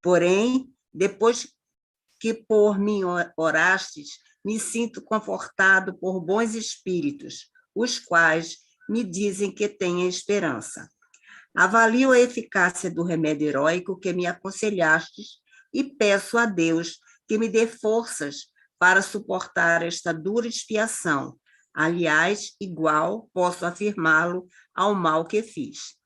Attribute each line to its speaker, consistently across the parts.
Speaker 1: Porém, depois que por mim orastes, me sinto confortado por bons espíritos, os quais me dizem que tenho esperança. Avalio a eficácia do remédio heróico que me aconselhastes e peço a Deus que me dê forças para suportar esta dura expiação. Aliás, igual posso afirmá-lo ao mal que fiz.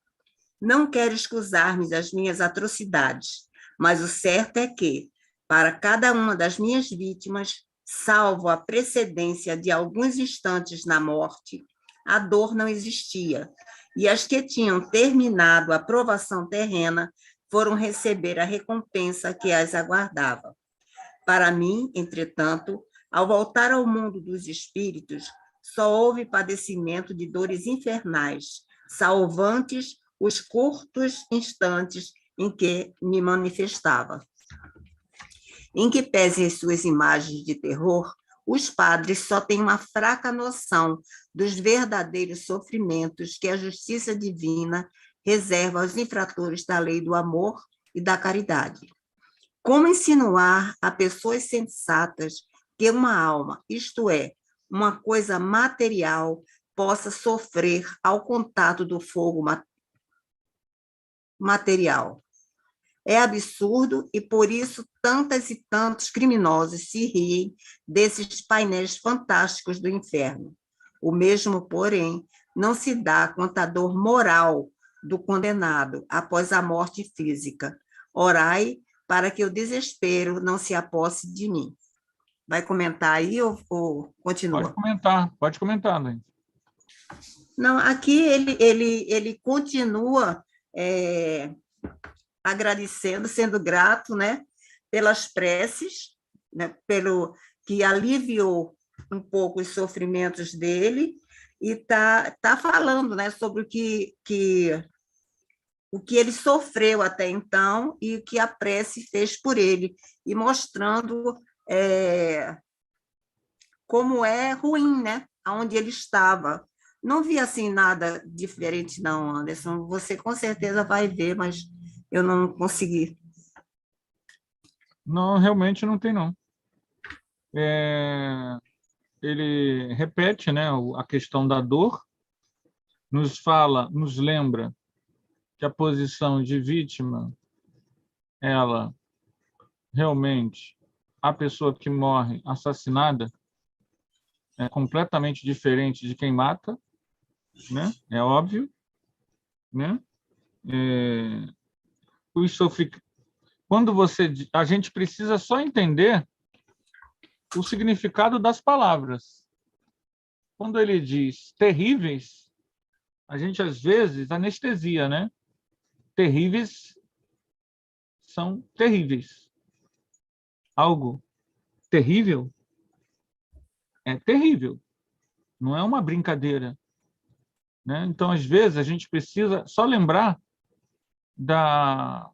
Speaker 1: Não quero excusar-me das minhas atrocidades, mas o certo é que, para cada uma das minhas vítimas, salvo a precedência de alguns instantes na morte, a dor não existia, e as que tinham terminado a provação terrena foram receber a recompensa que as aguardava. Para mim, entretanto, ao voltar ao mundo dos espíritos, só houve padecimento de dores infernais, salvantes os curtos instantes em que me manifestava. Em que pese as suas imagens de terror, os padres só têm uma fraca noção dos verdadeiros sofrimentos que a justiça divina reserva aos infratores da lei do amor e da caridade. Como insinuar a pessoas sensatas que uma alma, isto é, uma coisa material, possa sofrer ao contato do fogo material? É absurdo e, por isso, tantas e tantos criminosos se riem desses painéis fantásticos do inferno. O mesmo, porém, não se dá quanto à dor moral do condenado após a morte física. Orai para que o desespero não se aposse de mim. Vai comentar aí ou continua?
Speaker 2: Pode comentar, né?
Speaker 1: Não, aqui ele continua agradecendo, sendo grato, né, pelas preces, né, pelo que aliviou um pouco os sofrimentos dele, e tá falando, né, sobre o que ele sofreu até então e o que a prece fez por ele, e mostrando como é ruim, né, aonde ele estava. Não vi assim nada diferente, não, Anderson. Você com certeza vai ver, mas eu não consegui.
Speaker 2: Não, realmente não tem, não. Ele repete, né, a questão da dor, nos lembra que a posição de vítima, ela realmente, a pessoa que morre assassinada é completamente diferente de quem mata, né? É óbvio, né? Quando a gente precisa só entender o significado das palavras. Quando ele diz terríveis, a gente às vezes anestesia, né? Terríveis são terríveis. Algo terrível é terrível. Não é uma brincadeira, né? Então, às vezes, a gente precisa só lembrar da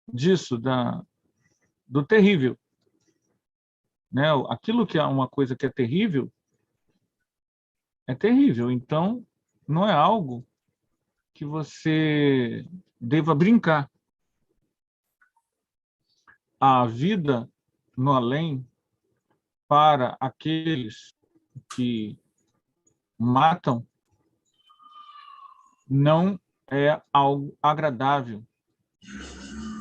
Speaker 2: disso, do terrível, né? Aquilo que é uma coisa que é terrível. Então, não é algo que você deva brincar. A vida no além, para aqueles que matam, não é algo agradável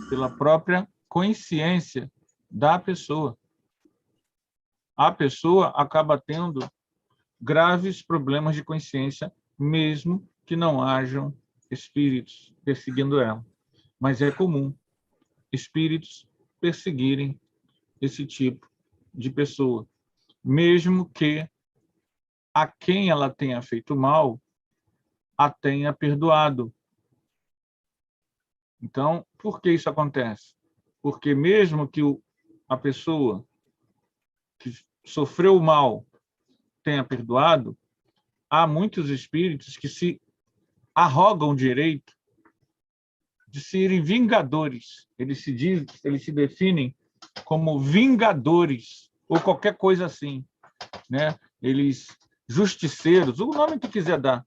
Speaker 2: pela própria consciência da pessoa. A pessoa acaba tendo graves problemas de consciência, mesmo que não hajam espíritos perseguindo ela. Mas é comum espíritos perseguirem esse tipo de pessoa, mesmo que a quem ela tenha feito mal a tenha perdoado. Então, por que isso acontece? Porque mesmo que a pessoa que sofreu mal tenha perdoado, há muitos espíritos que se arrogam o direito de serem vingadores. Eles se definem como vingadores ou qualquer coisa assim, né? Eles, justiceiros, o nome que quiser dar,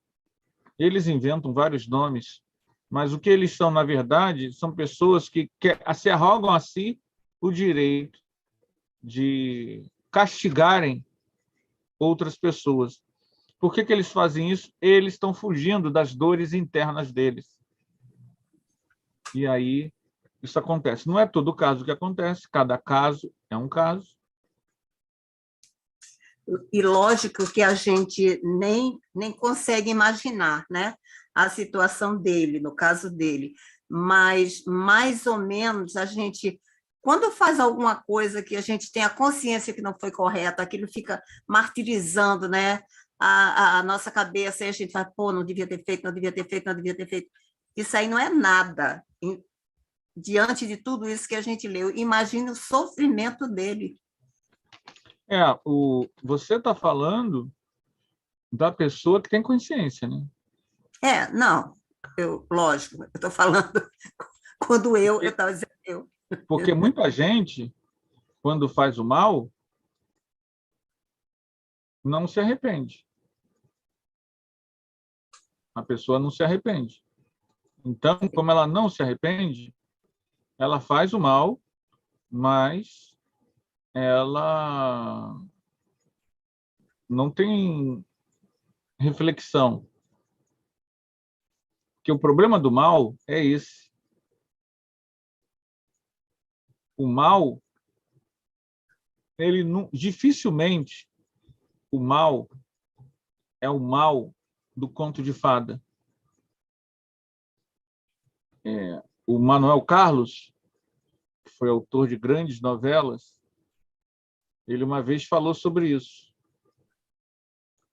Speaker 2: eles inventam vários nomes, mas o que eles são, na verdade, são pessoas que se arrogam a si o direito de castigarem outras pessoas. Por que eles fazem isso? Eles estão fugindo das dores internas deles. E aí, isso acontece. Não é todo caso que acontece, cada caso é um caso.
Speaker 1: E lógico que a gente nem consegue imaginar, né, a situação dele, no caso dele, mas mais ou menos a gente, quando faz alguma coisa que a gente tem a consciência que não foi correta, aquilo fica martirizando, né, a nossa cabeça, e a gente fala, pô, não devia ter feito, não devia ter feito, não devia ter feito. Isso aí não é nada diante de tudo isso que a gente leu. Imagine o sofrimento dele.
Speaker 2: Você está falando da pessoa que tem consciência, né?
Speaker 1: Não, lógico, eu estou falando quando eu estava dizendo eu.
Speaker 2: Porque muita gente, quando faz o mal, não se arrepende. A pessoa não se arrepende. Então, como ela não se arrepende, ela faz o mal, mas ela não tem reflexão. Porque o problema do mal é esse. O mal, ele não, dificilmente o mal é o mal do conto de fada. O Manuel Carlos, que foi autor de grandes novelas, ele uma vez falou sobre isso,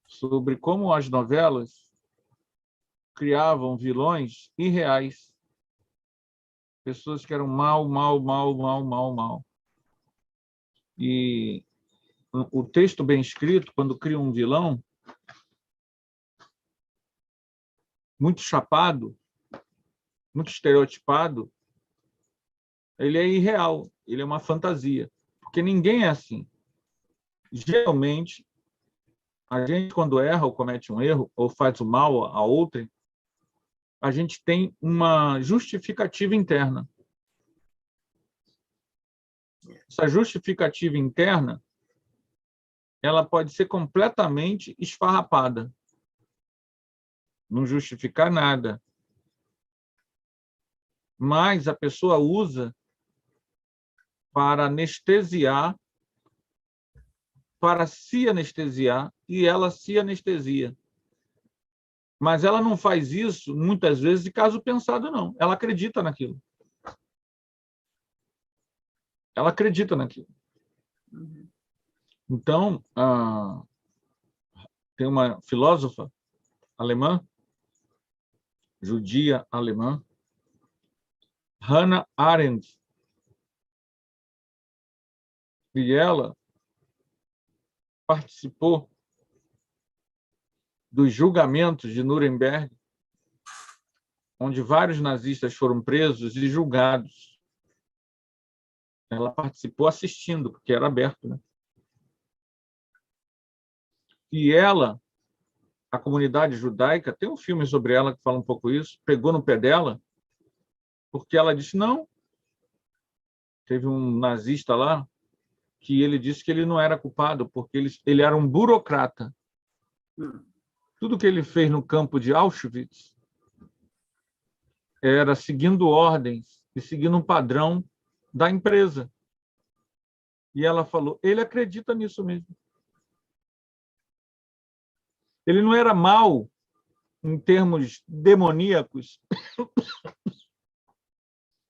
Speaker 2: sobre como as novelas criavam vilões irreais, pessoas que eram mal, mal, mal, mal, mal, mal. E o texto bem escrito, quando cria um vilão muito chapado, muito estereotipado, ele é irreal, ele é uma fantasia, porque ninguém é assim. Geralmente, a gente, quando erra ou comete um erro, ou faz o mal a outrem, a gente tem uma justificativa interna. Essa justificativa interna, ela pode ser completamente esfarrapada, não justificar nada. Mas a pessoa usa para anestesiar, para se anestesiar, e ela se anestesia. Mas ela não faz isso, muitas vezes, de caso pensado, não. Ela acredita naquilo. Ela acredita naquilo. Então, tem uma filósofa alemã, judia alemã, Hannah Arendt, e ela participou dos julgamentos de Nuremberg, onde vários nazistas foram presos e julgados. Ela participou assistindo, porque era aberto, né? E ela, a comunidade judaica, tem um filme sobre ela que fala um pouco isso, pegou no pé dela, porque ela disse, não, teve um nazista lá, que ele disse que ele não era culpado, porque ele era um burocrata. Tudo que ele fez no campo de Auschwitz era seguindo ordens e seguindo um padrão da empresa. E ela falou, ele acredita nisso mesmo. Ele não era mau em termos demoníacos.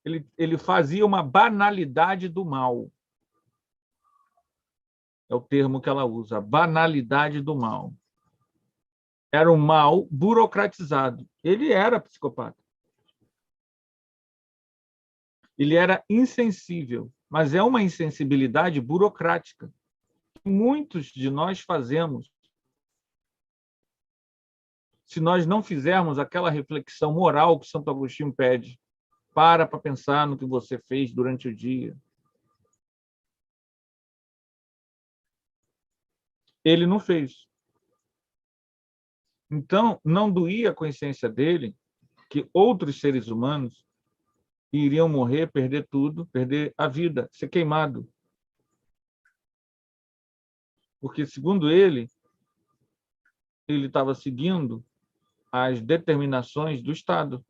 Speaker 2: Ele fazia uma banalidade do mal. É o termo que ela usa, banalidade do mal. Era um mal burocratizado. Ele era psicopata. Ele era insensível, mas é uma insensibilidade burocrática. Muitos de nós fazemos. Se nós não fizermos aquela reflexão moral que Santo Agostinho pede, para pensar no que você fez durante o dia. ele não fez. Então, não doía a consciência dele que outros seres humanos iriam morrer, perder tudo, perder a vida, ser queimado. Porque, segundo ele estava seguindo as determinações do Estado.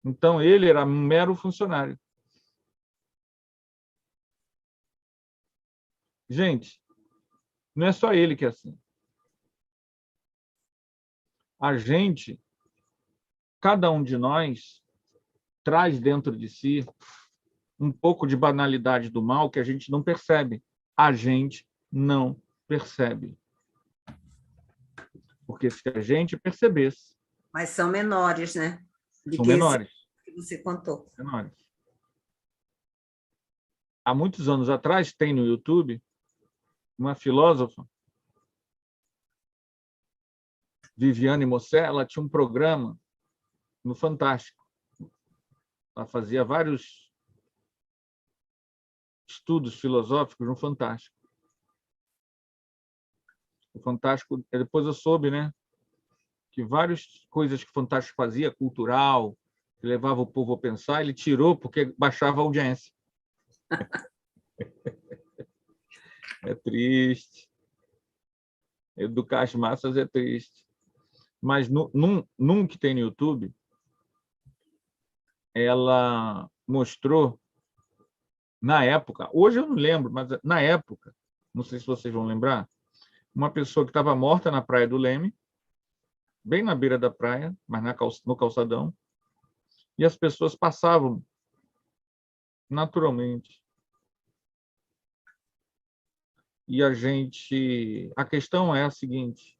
Speaker 2: Então, ele era um mero funcionário. Gente, não é só ele que é assim. A gente, cada um de nós, traz dentro de si um pouco de banalidade do mal que a gente não percebe. A gente não percebe. Porque se a gente percebesse...
Speaker 1: Mas são menores, né?
Speaker 2: São menores.
Speaker 1: Que você contou.
Speaker 2: Menores. Há muitos anos atrás, tem no YouTube uma filósofa, Viviane Mossé, ela tinha um programa no Fantástico. Ela fazia vários estudos filosóficos no Fantástico. O Fantástico, depois eu soube, né, que várias coisas que o Fantástico fazia, cultural, que levava o povo a pensar, ele tirou porque baixava a audiência. É triste. Educar as massas é triste. Mas num que tem no YouTube, ela mostrou, na época, hoje eu não lembro, mas na época, não sei se vocês vão lembrar, uma pessoa que estava morta na Praia do Leme, bem na beira da praia, mas no calçadão, e as pessoas passavam naturalmente. E a questão é a seguinte,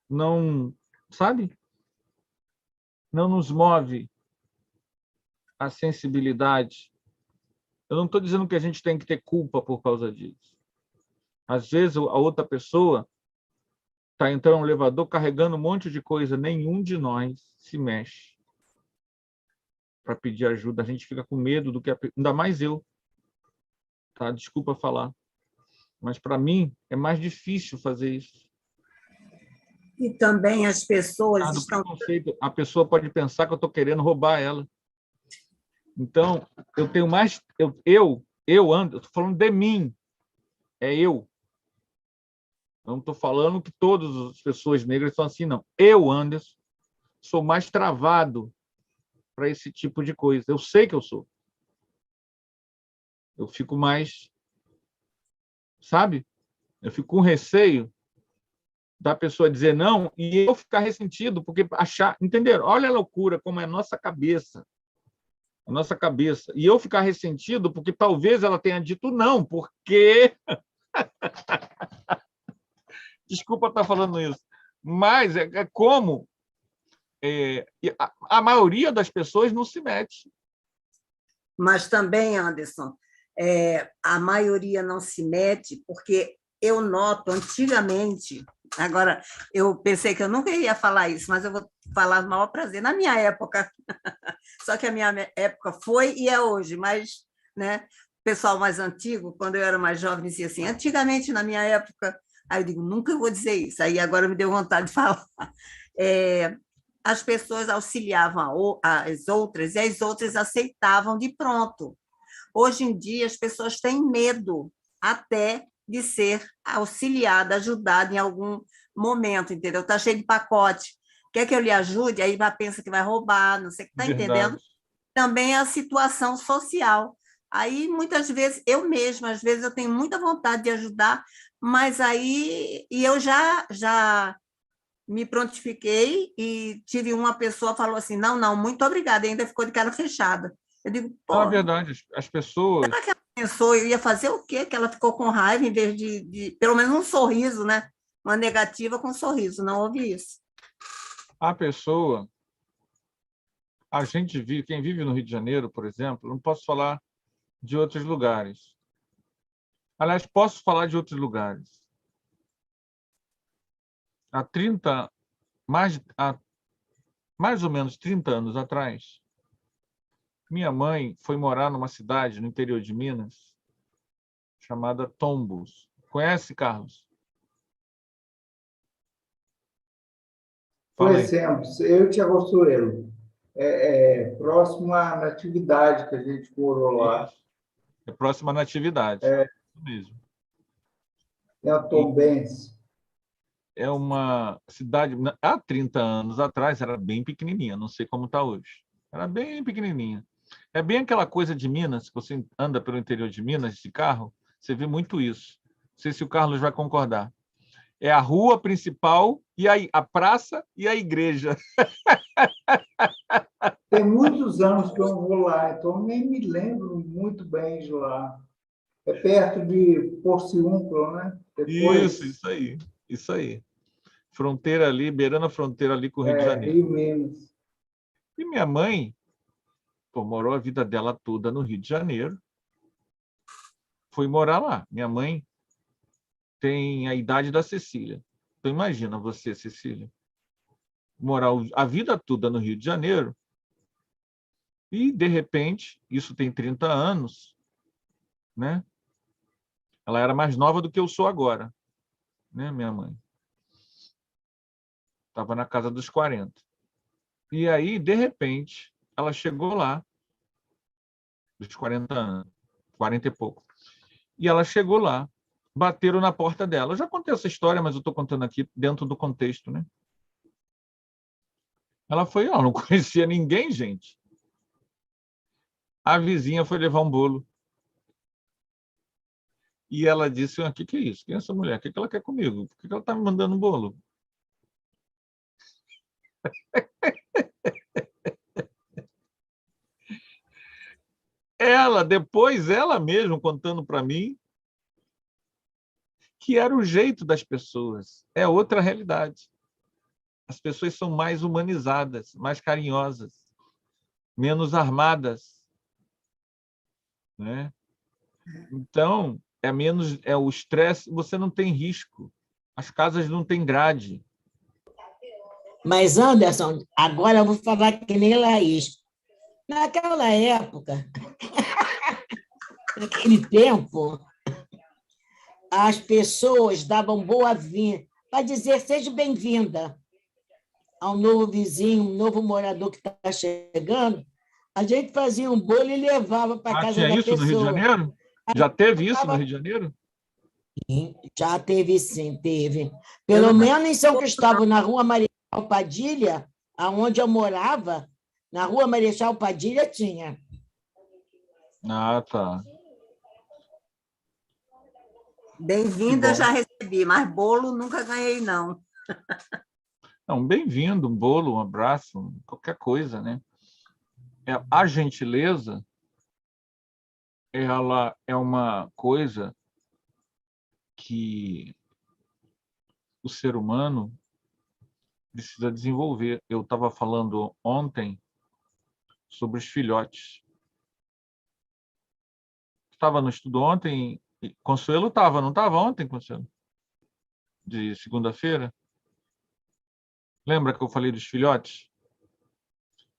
Speaker 2: não, sabe? Não nos move a sensibilidade. Eu não estou dizendo que a gente tem que ter culpa por causa disso. Às vezes a outra pessoa está entrando no elevador carregando um monte de coisa, nenhum de nós se mexe para pedir ajuda. A gente fica com medo do que ainda mais eu. Tá? Desculpa falar, mas para mim é mais difícil fazer isso.
Speaker 1: E também as pessoas
Speaker 2: Do
Speaker 1: estão...
Speaker 2: preconceito, a pessoa pode pensar que eu estou querendo roubar ela. Então, eu tenho mais... Eu ando, eu estou falando de mim. É eu. Eu não estou falando que todas as pessoas negras são assim, não. Eu, Anderson, sou mais travado para esse tipo de coisa. Eu sei que eu sou. Eu fico mais... Sabe? Eu fico com receio da pessoa dizer não e eu ficar ressentido, porque achar... Entenderam? Olha a loucura, como é a nossa cabeça. A nossa cabeça. E eu ficar ressentido porque talvez ela tenha dito não, porque... Desculpa estar falando isso, mas é como a maioria das pessoas não se mete.
Speaker 1: Mas também, Anderson, a maioria não se mete porque eu noto antigamente, agora eu pensei que eu nunca ia falar isso, mas eu vou falar com o maior prazer. Na minha época, só que a minha época foi e é hoje, mas, né, o pessoal mais antigo, quando eu era mais jovem, dizia assim, antigamente, na minha época, aí eu digo, nunca vou dizer isso, aí agora me deu vontade de falar. As pessoas auxiliavam as outras e as outras aceitavam de pronto. Hoje em dia, as pessoas têm medo até de ser auxiliada, ajudada em algum momento, entendeu? Está cheio de pacote. Quer que eu lhe ajude? Aí vai pensa que vai roubar, não sei o que está entendendo. Também a situação social. Aí, muitas vezes, eu mesma, às vezes, eu tenho muita vontade de ajudar, mas aí eu já me prontifiquei e tive uma pessoa que falou assim, não, muito obrigada, ainda ficou de cara fechada. Eu digo, pô...
Speaker 2: É verdade, as pessoas...
Speaker 1: Será que ela pensou, eu ia fazer o quê? Que ela ficou com raiva em vez de pelo menos um sorriso, né? Uma negativa com um sorriso, não houve isso.
Speaker 2: A pessoa... A gente vive, quem vive no Rio de Janeiro, por exemplo, não posso falar de outros lugares. Aliás, posso falar de outros lugares. Há mais ou menos 30 anos atrás, minha mãe foi morar numa cidade no interior de Minas chamada Tombos. Conhece, Carlos? Fala aí.
Speaker 3: Conhecemos, eu e Tiago Soeiro. Próximo à Natividade, que a gente morou lá.
Speaker 2: Isso. É próxima à Natividade. Isso mesmo.
Speaker 3: É a Tombense.
Speaker 2: É uma cidade... Há 30 anos atrás era bem pequenininha, não sei como está hoje. Era bem pequenininha. É bem aquela coisa de Minas, se você anda pelo interior de Minas de carro, você vê muito isso. Não sei se o Carlos vai concordar. É a rua principal, e a praça e a igreja.
Speaker 3: Tem muitos anos que eu não vou lá, então nem me lembro muito bem de lá. É perto de Porciúncula, né? Depois,
Speaker 2: Isso aí. Isso aí. Fronteira ali, beirando a fronteira ali com o Rio de Janeiro.
Speaker 3: Rio Minas.
Speaker 2: E minha mãe, pô, morou a vida dela toda no Rio de Janeiro. Foi morar lá. Minha mãe tem a idade da Cecília. Então, imagina você, Cecília, morar a vida toda no Rio de Janeiro e, de repente, isso tem 30 anos, né? Ela era mais nova do que eu sou agora, né, minha mãe? Estava na casa dos 40. E aí, de repente, ela chegou lá, dos 40 anos, 40 e pouco. E ela chegou lá, bateram na porta dela. Eu já contei essa história, mas eu estou contando aqui dentro do contexto, né? Ela foi, ela não conhecia ninguém, gente. A vizinha foi levar um bolo. E ela disse, o que é isso? Quem é essa mulher? O que ela quer comigo? Por que ela está me mandando um bolo? Depois, ela mesma contando para mim que era o jeito das pessoas. É outra realidade. As pessoas são mais humanizadas, mais carinhosas, menos armadas, né? Então, é o estresse, você não tem risco. As casas não têm grade.
Speaker 4: Mas, Anderson, agora eu vou falar que nem Laís. Naquela época, naquele tempo, as pessoas davam boa-vinda para dizer seja bem-vinda ao novo vizinho, um novo morador que está chegando. A gente fazia um bolo e levava para a casa
Speaker 2: Tinha
Speaker 4: da
Speaker 2: isso no Rio de
Speaker 4: pessoa.
Speaker 2: Janeiro? Já teve isso no Rio de Janeiro?
Speaker 4: Já teve, sim, teve. Pelo menos em São Cristóvão, na Rua Marechal Padilha, aonde eu morava, na Rua Marechal Padilha tinha.
Speaker 2: Ah, tá.
Speaker 1: Bem-vinda, já recebi, mas bolo nunca ganhei, não.
Speaker 2: Não, bem-vindo, um bolo, um abraço, qualquer coisa, né? A gentileza, ela é uma coisa que o ser humano precisa desenvolver. Eu estava falando ontem sobre os filhotes. Estava no estudo ontem, Consuelo estava, não estava ontem, Consuelo? De segunda-feira? Lembra que eu falei dos filhotes?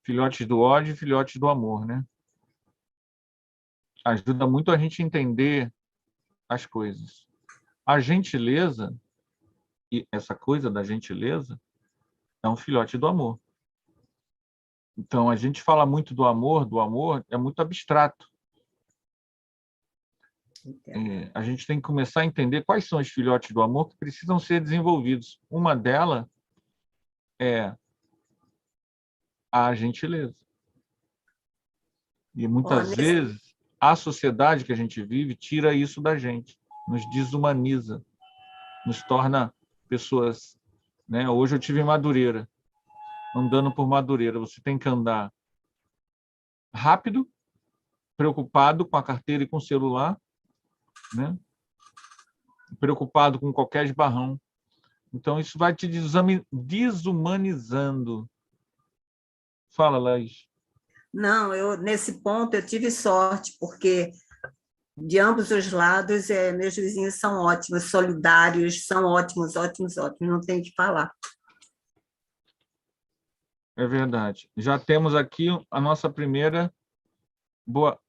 Speaker 2: Filhotes do ódio e filhotes do amor, né? Ajuda muito a gente entender as coisas. A gentileza, e essa coisa da gentileza, é um filhote do amor. Então, a gente fala muito do amor é muito abstrato. A gente tem que começar a entender quais são os filhotes do amor que precisam ser desenvolvidos. Uma delas é a gentileza. E muitas vezes a sociedade que a gente vive tira isso da gente, nos desumaniza, nos torna pessoas, né? Hoje eu tive em Madureira, andando por Madureira, você tem que andar rápido, preocupado com a carteira e com o celular, né? Preocupado com qualquer esbarrão. Então isso vai te desumanizando. Fala, Laís.
Speaker 1: Não, nesse ponto eu tive sorte, porque de ambos os lados, meus vizinhos são ótimos, solidários, são ótimos, ótimos, ótimos, não tem o que falar.
Speaker 2: É verdade. Já temos aqui a nossa primeira boa.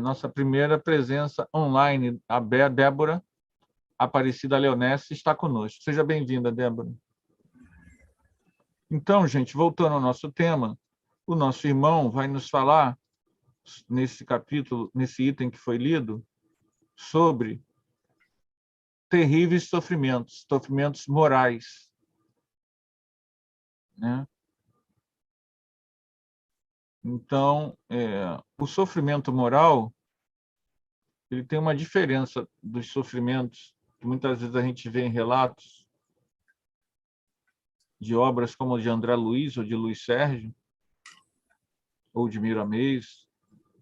Speaker 2: nossa primeira presença online, a Débora Aparecida Leonesse, está conosco. Seja bem-vinda, Débora. Então, gente, voltando ao nosso tema, o nosso irmão vai nos falar, nesse capítulo, nesse item que foi lido, sobre terríveis sofrimentos, sofrimentos morais, né? Então, o sofrimento moral, ele tem uma diferença dos sofrimentos que muitas vezes a gente vê em relatos de obras como a de André Luiz, ou de Luiz Sérgio, ou de Miramês,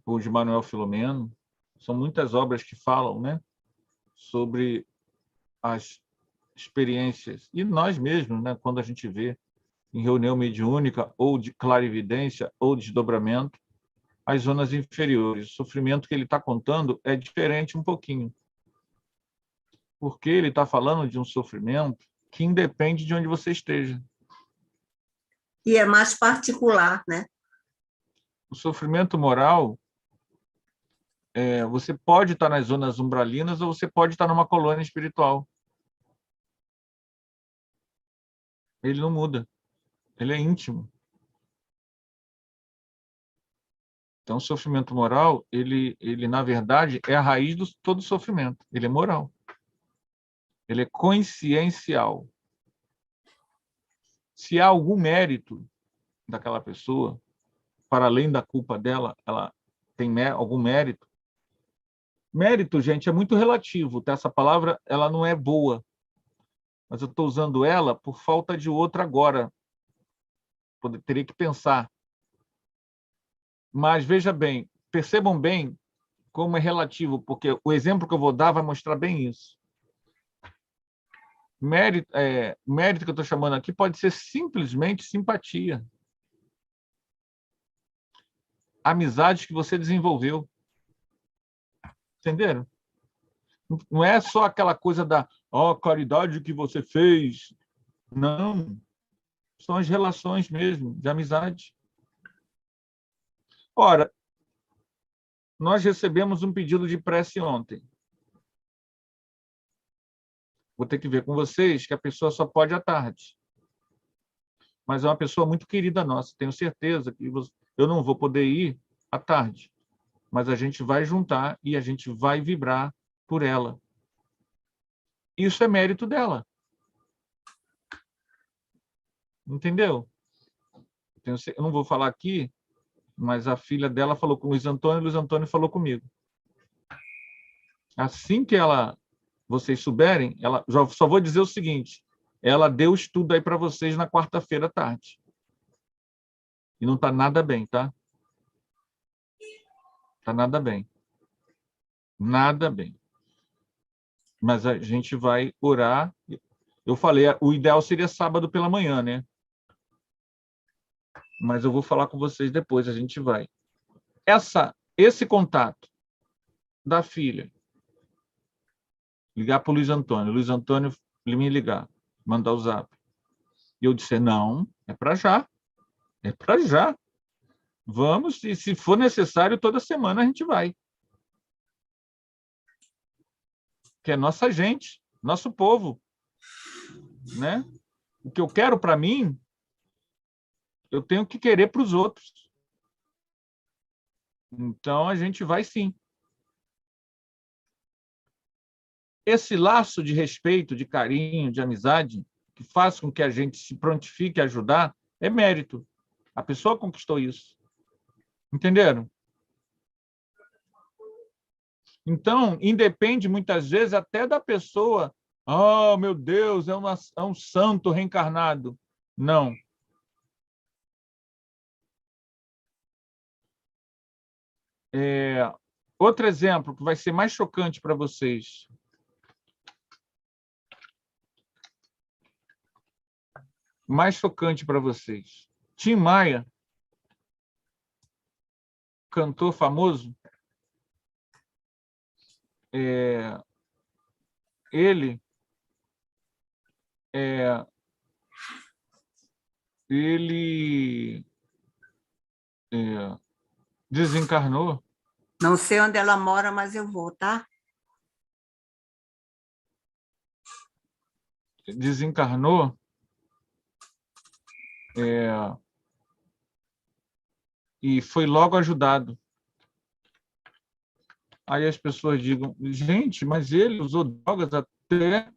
Speaker 2: ou de Manuel Filomeno. São muitas obras que falam, né, sobre as experiências. E nós mesmos, né, quando a gente vê em reunião mediúnica, ou de clarividência, ou de desdobramento, as zonas inferiores. O sofrimento que ele está contando é diferente um pouquinho. Porque ele está falando de um sofrimento que independe de onde você esteja.
Speaker 1: E é mais particular, né?
Speaker 2: O sofrimento moral, você pode estar nas zonas umbralinas ou você pode estar numa colônia espiritual. Ele não muda. Ele é íntimo. Então, o sofrimento moral, ele na verdade, é a raiz de todo sofrimento. Ele é moral. Ele é consciencial. Se há algum mérito daquela pessoa, para além da culpa dela, ela tem algum mérito. Mérito, gente, é muito relativo, tá? Essa palavra, ela não é boa, mas eu estou usando ela por falta de outra agora. Teria que pensar. Mas, veja bem, percebam bem como é relativo, porque o exemplo que eu vou dar vai mostrar bem isso. Mérito que eu estou chamando aqui pode ser simplesmente simpatia. Amizades que você desenvolveu. Entenderam? Não é só aquela coisa da caridade que você fez. Não. São as relações mesmo, de amizade. Ora, nós recebemos um pedido de prece ontem. Vou ter que ver com vocês que a pessoa só pode à tarde. Mas é uma pessoa muito querida nossa. Tenho certeza que eu não vou poder ir à tarde. Mas a gente vai juntar e a gente vai vibrar por ela. Isso é mérito dela. Entendeu? Eu não vou falar aqui, mas a filha dela falou com o Luiz Antônio falou comigo. Assim que vocês souberem, só vou dizer o seguinte, ela deu estudo aí para vocês na quarta-feira à tarde. E não está nada bem, tá? Está nada bem. Nada bem. Mas a gente vai orar. Eu falei, o ideal seria sábado pela manhã, né? Mas eu vou falar com vocês depois, a gente vai. Esse contato da filha, ligar para o Luiz Antônio me ligar, mandar o zap. E eu disse, não, é para já. É para já. Vamos, e se for necessário, toda semana a gente vai. Que é nossa gente, nosso povo. Né? O que eu quero para mim, eu tenho que querer para os outros. Então, a gente vai sim. Esse laço de respeito, de carinho, de amizade, que faz com que a gente se prontifique a ajudar, é mérito. A pessoa conquistou isso. Entenderam? Então, independe muitas vezes até da pessoa. Oh, meu Deus, é um santo reencarnado. Não. Outro exemplo que vai ser mais chocante para vocês. Mais chocante para vocês. Tim Maia, cantor famoso, ele desencarnou
Speaker 1: Não sei onde ela mora, mas eu vou, tá?
Speaker 2: Desencarnou, e foi logo ajudado. Aí as pessoas digam, gente, mas ele usou drogas, até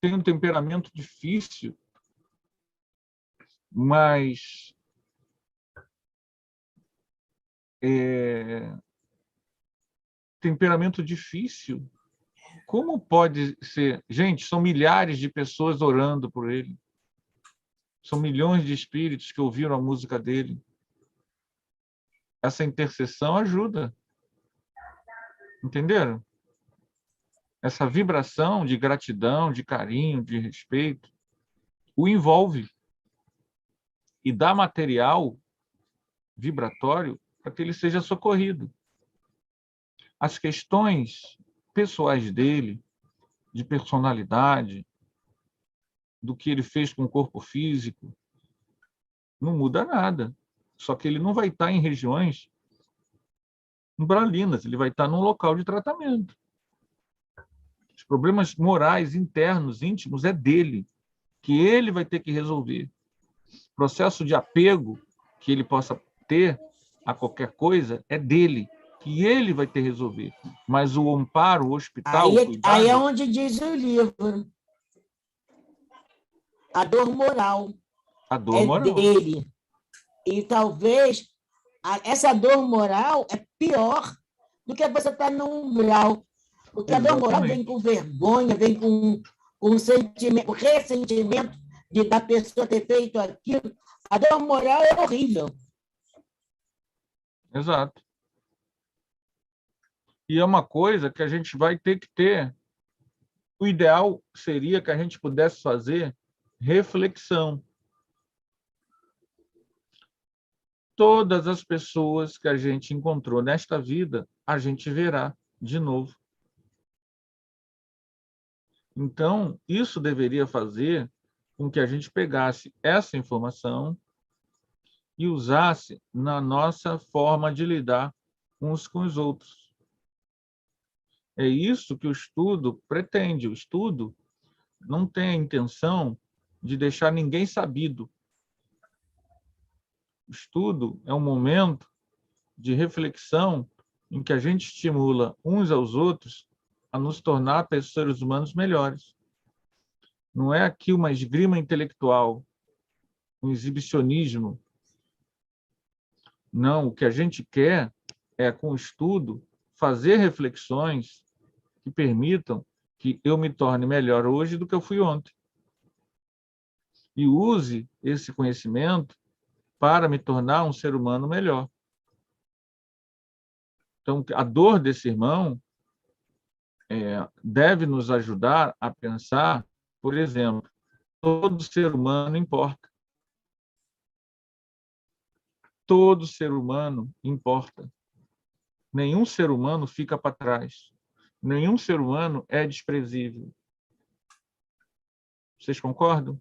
Speaker 2: tem um temperamento difícil, mas temperamento difícil, como pode ser? Gente, são milhares de pessoas orando por ele. São milhões de espíritos que ouviram a música dele. Essa intercessão ajuda. Entenderam? Essa vibração de gratidão, de carinho, de respeito, o envolve e dá material vibratório para que ele seja socorrido. As questões pessoais dele, de personalidade, do que ele fez com o corpo físico, não muda nada. Só que ele não vai estar em regiões umbralinas, ele vai estar num local de tratamento. Os problemas morais, internos, íntimos, é dele, que ele vai ter que resolver. O processo de apego que ele possa ter a qualquer coisa é dele, que ele vai ter que resolver. Mas o amparo, o hospital, o cuidado...
Speaker 4: Aí é onde diz o livro. A dor moral dele. E talvez essa dor moral é pior do que você estar no umbral. Porque a dor moral vem com vergonha, vem com sentimento, ressentimento da pessoa ter feito aquilo. A dor moral é horrível.
Speaker 2: Exato. E é uma coisa que a gente vai ter que ter. O ideal seria que a gente pudesse fazer reflexão. Todas as pessoas que a gente encontrou nesta vida, a gente verá de novo. Então, isso deveria fazer com que a gente pegasse essa informação e usasse na nossa forma de lidar uns com os outros. É isso que o estudo pretende. O estudo não tem a intenção de deixar ninguém sabido. O estudo é um momento de reflexão em que a gente estimula uns aos outros a nos tornar seres humanos melhores. Não é aqui uma esgrima intelectual, um exibicionismo. Não, o que a gente quer é, com o estudo, fazer reflexões que permitam que eu me torne melhor hoje do que eu fui ontem. E use esse conhecimento para me tornar um ser humano melhor. Então, a dor desse irmão deve nos ajudar a pensar, por exemplo, todo ser humano importa. Todo ser humano importa. Nenhum ser humano fica para trás. Nenhum ser humano é desprezível. Vocês concordam?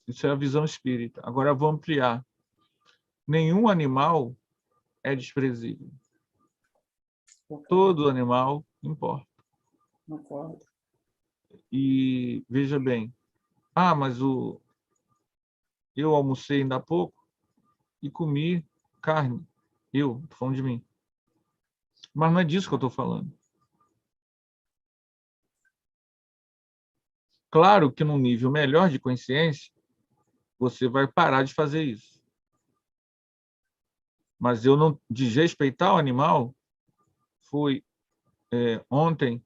Speaker 2: Isso é a visão espírita. Agora eu vou ampliar. Nenhum animal é desprezível. Todo animal importa.
Speaker 1: Concordo.
Speaker 2: E veja bem, mas eu almocei ainda há pouco e comi carne. Estou falando de mim. Mas não é disso que eu estou falando. Claro que num nível melhor de consciência, você vai parar de fazer isso. Mas eu não desrespeitar o animal foi ontem.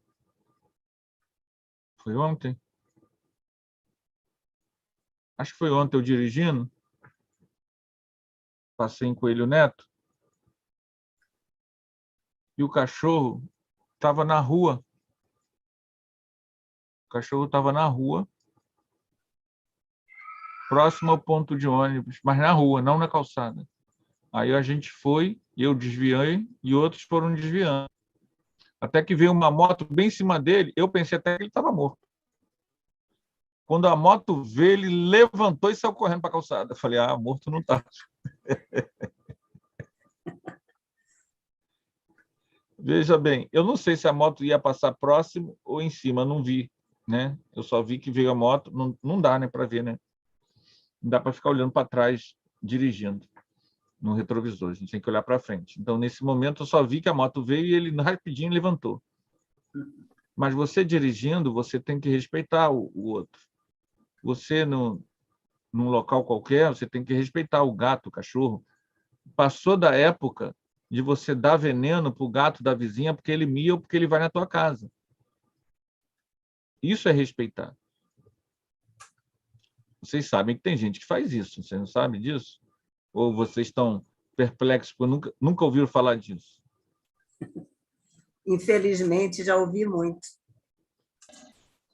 Speaker 2: Foi ontem? Acho que foi ontem eu dirigindo. Passei em Coelho Neto. E o cachorro estava na rua. O cachorro estava na rua, próximo ao ponto de ônibus, mas na rua, não na calçada. Aí a gente foi, eu desviei e outros foram desviando. Até que veio uma moto bem em cima dele, eu pensei até que ele estava morto. Quando a moto veio, ele levantou e saiu correndo para a calçada. Eu falei, morto não está. Veja bem, eu não sei se a moto ia passar próximo ou em cima, não vi, né? Eu só vi que veio a moto, não dá, né, para ver, né? Não dá para ficar olhando para trás dirigindo no retrovisor, a gente tem que olhar para frente. Então, nesse momento, eu só vi que a moto veio e ele rapidinho levantou. Mas você dirigindo, você tem que respeitar o outro. Você, num local qualquer, você tem que respeitar o gato, o cachorro. Passou da época de você dar veneno para o gato da vizinha porque ele mia ou porque ele vai na tua casa. Isso é respeitar. Vocês sabem que tem gente que faz isso, vocês não sabem disso? Ou vocês estão perplexos porque nunca ouviram falar disso?
Speaker 1: Infelizmente, já ouvi muito.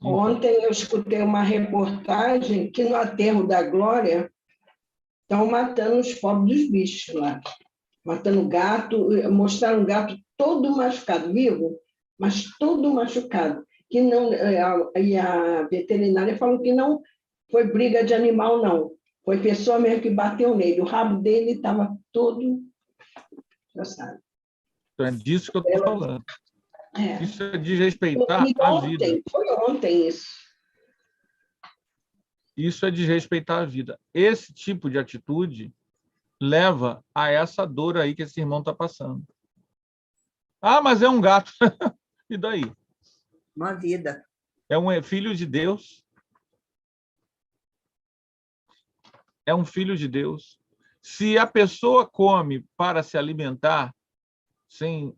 Speaker 5: Ontem eu escutei uma reportagem que no aterro da Glória estão matando os pobres dos bichos lá. Matando gato, mostraram um gato todo machucado, vivo, mas todo machucado. Que não, e a veterinária falou que não foi briga de animal, não. Foi pessoa mesmo que bateu nele. O rabo dele estava todo cansado.
Speaker 2: Então, é disso que eu estou falando.
Speaker 5: É.
Speaker 2: Isso é desrespeitar a vida.
Speaker 5: Foi ontem isso.
Speaker 2: Isso é desrespeitar a vida. Esse tipo de atitude leva a essa dor aí que esse irmão está passando. Ah, mas é um gato. E daí?
Speaker 1: Uma vida.
Speaker 2: É um filho de Deus. É um filho de Deus. Se a pessoa come para se alimentar sem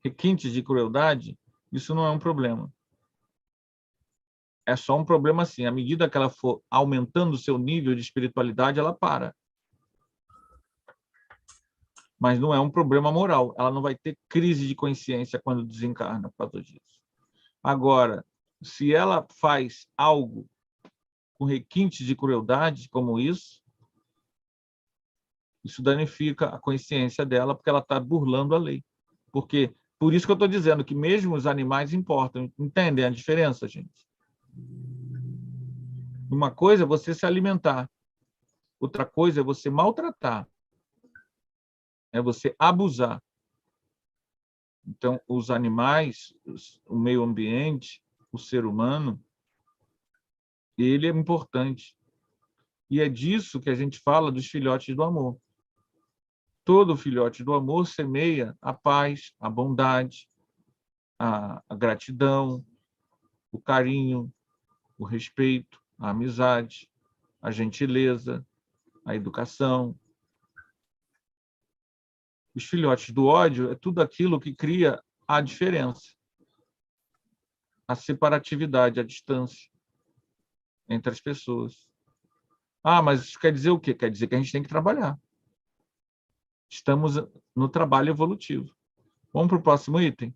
Speaker 2: requintes de crueldade, isso não é um problema. É só um problema assim. À medida que ela for aumentando o seu nível de espiritualidade, ela para. Mas não é um problema moral. Ela não vai ter crise de consciência quando desencarna por causa disso. Agora, se ela faz algo com requintes de crueldade, como isso danifica a consciência dela, porque ela está burlando a lei. Por isso que eu estou dizendo que mesmo os animais importam. Entendem a diferença, gente? Uma coisa é você se alimentar. Outra coisa é você maltratar. É você abusar. Então, os animais, o meio ambiente, o ser humano, ele é importante. E é disso que a gente fala dos filhotes do amor. Todo filhote do amor semeia a paz, a bondade, a gratidão, o carinho, o respeito, a amizade, a gentileza, a educação. Os filhotes do ódio é tudo aquilo que cria a diferença, a separatividade, a distância entre as pessoas. Ah, mas isso quer dizer o quê? Quer dizer que a gente tem que trabalhar. Estamos no trabalho evolutivo. Vamos para o próximo item?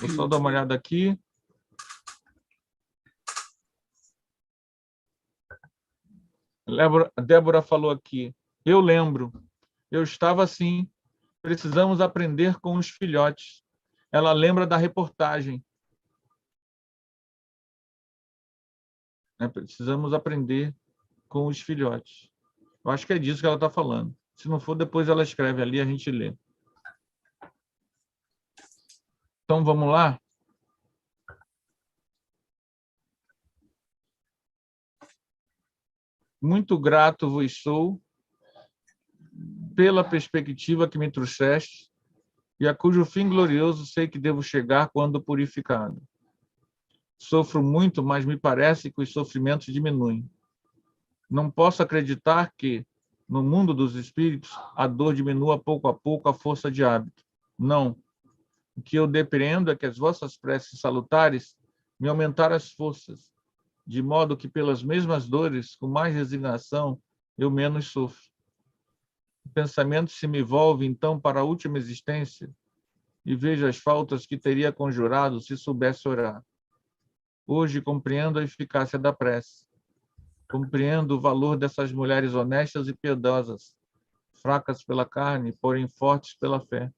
Speaker 2: Vou só dar uma olhada aqui. A Débora falou aqui. Eu lembro. Eu estava assim. Precisamos aprender com os filhotes. Ela lembra da reportagem. Precisamos aprender com os filhotes. Eu acho que é disso que ela está falando. Se não for, depois ela escreve ali e a gente lê. Então, vamos lá? Muito grato vos sou pela perspectiva que me trouxeste e a cujo fim glorioso sei que devo chegar quando purificado. Sofro muito, mas me parece que os sofrimentos diminuem. Não posso acreditar que, no mundo dos espíritos, a dor diminua pouco a pouco a força de hábito. Não. O que eu depreendo é que as vossas preces salutares me aumentaram as forças, de modo que, pelas mesmas dores, com mais resignação, eu menos sofro. O pensamento se me volve, então, para a última existência e vejo as faltas que teria conjurado se soubesse orar. Hoje compreendo a eficácia da prece. Compreendo o valor dessas mulheres honestas e piedosas, fracas pela carne, porém fortes pela fé.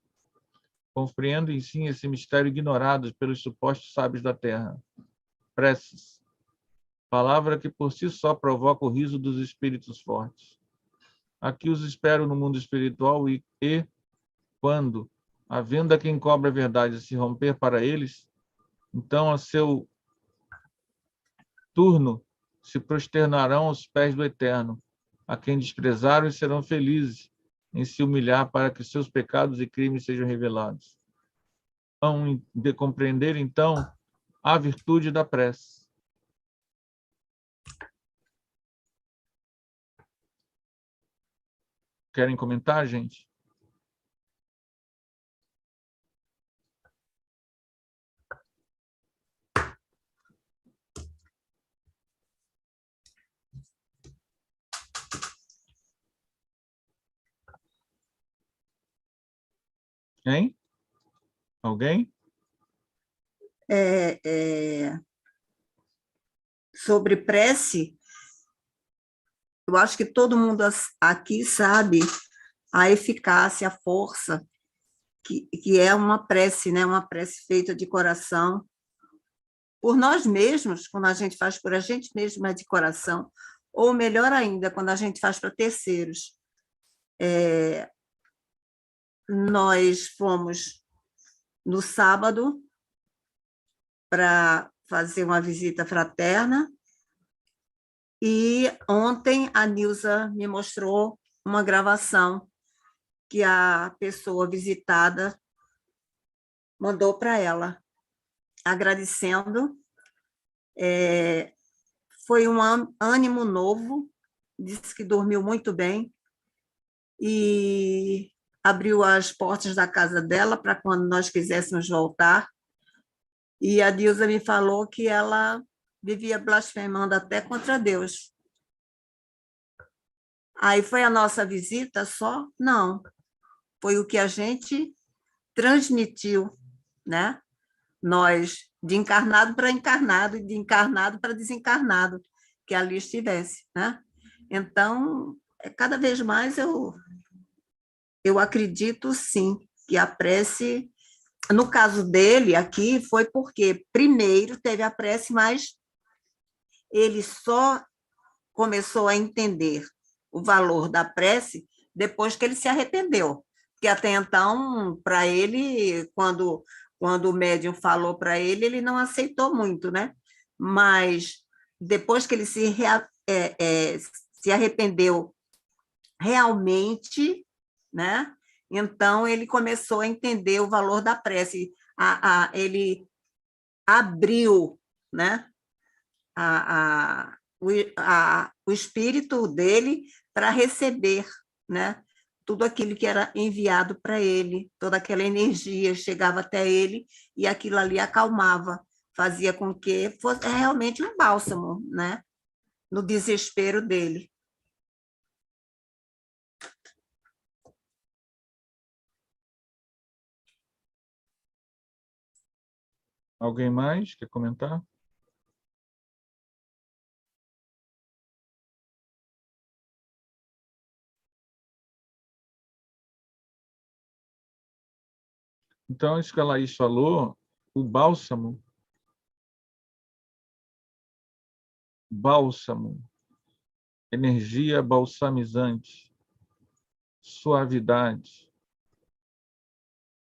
Speaker 2: Compreendo, em si, esse mistério ignorado pelos supostos sábios da terra. Preces. Palavra que por si só provoca o riso dos espíritos fortes. Aqui os espero no mundo espiritual e quando, havendo a quem cobra a verdade se romper para eles, então a seu turno se prosternarão aos pés do Eterno, a quem desprezaram e serão felizes em se humilhar para que seus pecados e crimes sejam revelados. Vão de compreender, então, a virtude da prece. Querem comentar, gente? Hein? Alguém?
Speaker 1: Sobre prece, eu acho que todo mundo aqui sabe a eficácia, a força que é uma prece, né? Uma prece feita de coração, por nós mesmos, quando a gente faz por a gente mesmo, é de coração, ou melhor ainda, quando a gente faz para terceiros. Nós fomos no sábado para fazer uma visita fraterna e ontem a Nilza me mostrou uma gravação que a pessoa visitada mandou para ela, agradecendo. Foi um ânimo novo, disse que dormiu muito bem e abriu as portas da casa dela para quando nós quiséssemos voltar. E a Dilza me falou que ela vivia blasfemando até contra Deus. Aí foi a nossa visita só? Não. Foi o que a gente transmitiu, né? Nós, de encarnado para encarnado e de encarnado para desencarnado, que ali estivesse, né? Então, cada vez mais eu acredito, sim, que a prece, no caso dele aqui, foi porque primeiro teve a prece, mas ele só começou a entender o valor da prece depois que ele se arrependeu. Porque até então, para ele, quando o médium falou para ele, ele não aceitou muito, né? Mas depois que ele se arrependeu realmente, né? Então ele começou a entender o valor da prece. Ele abriu, né? O espírito dele para receber, né? Tudo aquilo que era enviado para ele, toda aquela energia chegava até ele e aquilo ali acalmava, fazia com que fosse realmente um bálsamo, né? No desespero dele.
Speaker 2: Alguém mais quer comentar? Então, isso que a Laís falou, o bálsamo, energia balsamizante, suavidade,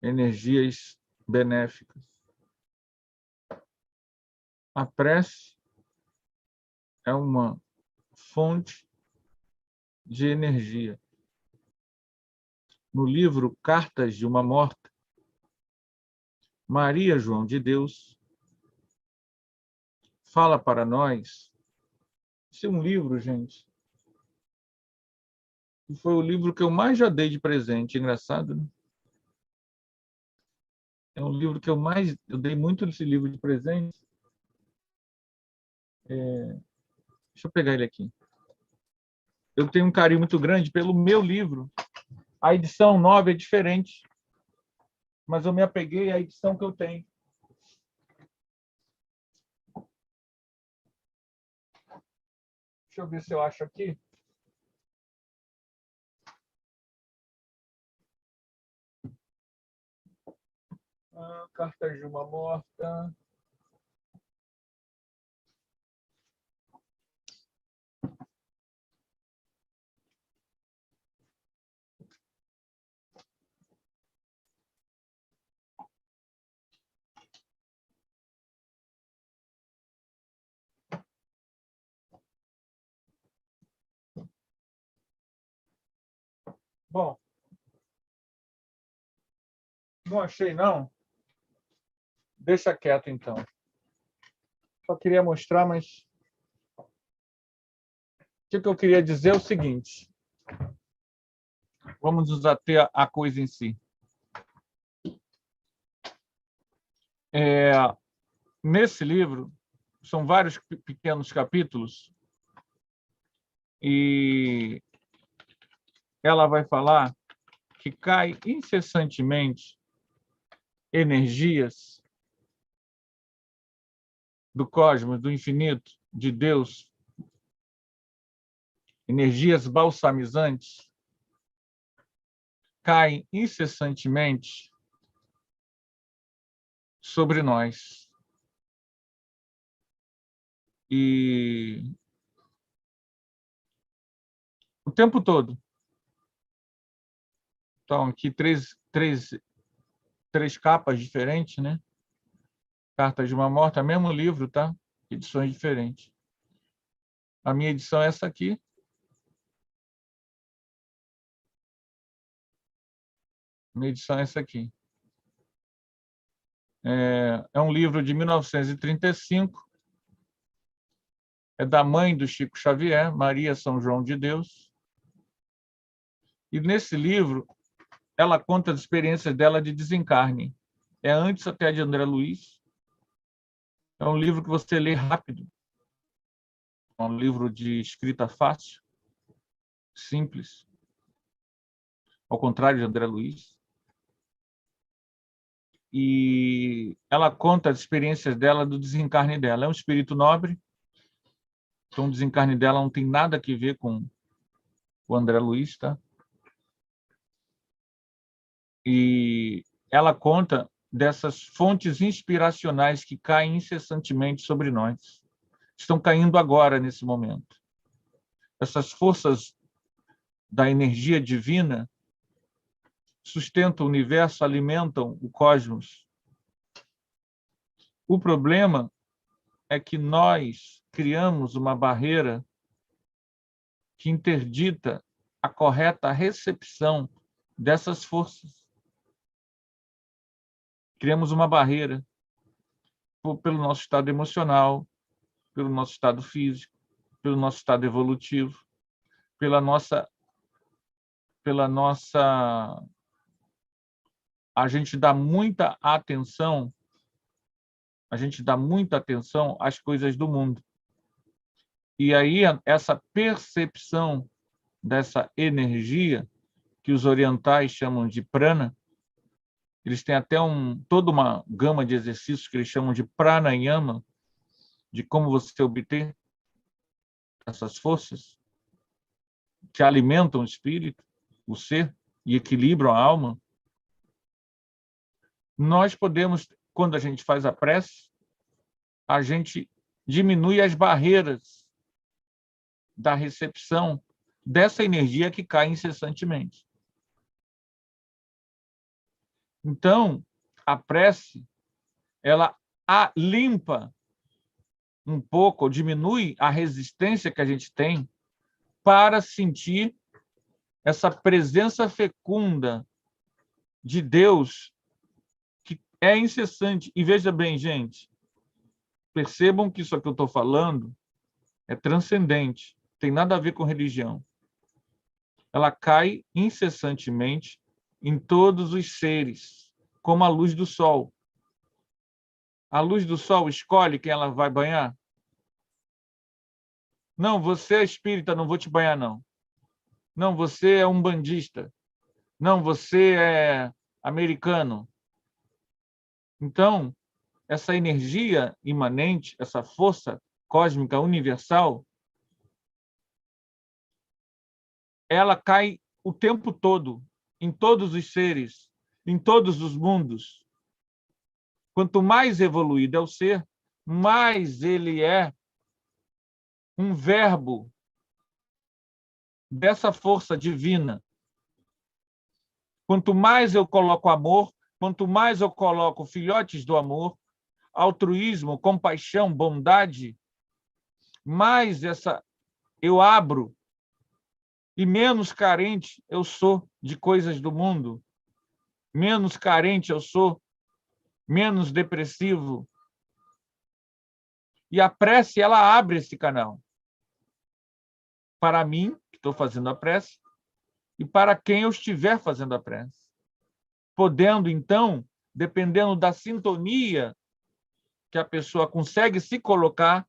Speaker 2: energias benéficas. A prece é uma fonte de energia. No livro Cartas de uma Morta, Maria João de Deus fala para nós. Esse é um livro, gente, que foi o livro que eu mais já dei de presente. Engraçado, né? É um livro que eu dei muito desse livro de presente. Deixa eu pegar ele aqui. Eu tenho um carinho muito grande pelo meu livro. A edição 9 é diferente, mas eu me apeguei à edição que eu tenho. Deixa eu ver se eu acho aqui. Cartas de uma Morta. Não achei, não? Deixa quieto, então. Só queria mostrar, mas... O que eu queria dizer é o seguinte. Vamos nos ater à coisa em si. Nesse livro, são vários pequenos capítulos, e ela vai falar que cai incessantemente energias do cosmos, do infinito, de Deus, energias balsamizantes, caem incessantemente sobre nós. E o tempo todo. Então, aqui três capas diferentes, né? Cartas de uma Morta, mesmo livro, tá? Edições diferentes. A minha edição é essa aqui. Minha edição é essa aqui. É um livro de 1935. É da mãe do Chico Xavier, Maria São João de Deus. E nesse livro, ela conta as experiências dela de desencarne. É antes até de André Luiz. É um livro que você lê rápido. É um livro de escrita fácil, simples. Ao contrário de André Luiz. E ela conta as experiências dela do desencarne dela. É um espírito nobre. Então, o desencarne dela não tem nada a ver com o André Luiz, tá? E ela conta dessas fontes inspiracionais que caem incessantemente sobre nós. Estão caindo agora, nesse momento. Essas forças da energia divina sustentam o universo, alimentam o cosmos. O problema é que nós criamos uma barreira que interdita a correta recepção dessas forças. Criamos uma barreira pelo nosso estado emocional, pelo nosso estado físico, pelo nosso estado evolutivo, pela nossa... A gente dá muita atenção às coisas do mundo. E aí, essa percepção dessa energia, que os orientais chamam de prana, eles têm até toda uma gama de exercícios que eles chamam de pranayama, de como você obter essas forças que alimentam o espírito, o ser, e equilibram a alma. Nós podemos, quando a gente faz a prece, a gente diminui as barreiras da recepção dessa energia que cai incessantemente. Então, a prece, ela limpa um pouco, ou diminui a resistência que a gente tem para sentir essa presença fecunda de Deus, que é incessante. E veja bem, gente, percebam que isso que eu estou falando é transcendente, tem nada a ver com religião. Ela cai incessantemente em todos os seres, como a luz do sol. A luz do sol escolhe quem ela vai banhar? Não, você é espírita, não vou te banhar, não. Não, você é umbandista. Não, você é americano. Então, essa energia imanente, essa força cósmica universal, ela cai o tempo todo, em todos os seres, em todos os mundos. Quanto mais evoluído é o ser, mais ele é um verbo dessa força divina. Quanto mais eu coloco amor, quanto mais eu coloco filhotes do amor, altruísmo, compaixão, bondade, mais eu abro e menos carente eu sou de coisas do mundo. menos carente eu sou, menos depressivo. E a prece, ela abre esse canal. Para mim, que estou fazendo a prece, e para quem eu estiver fazendo a prece. Podendo, então, dependendo da sintonia que a pessoa consegue se colocar,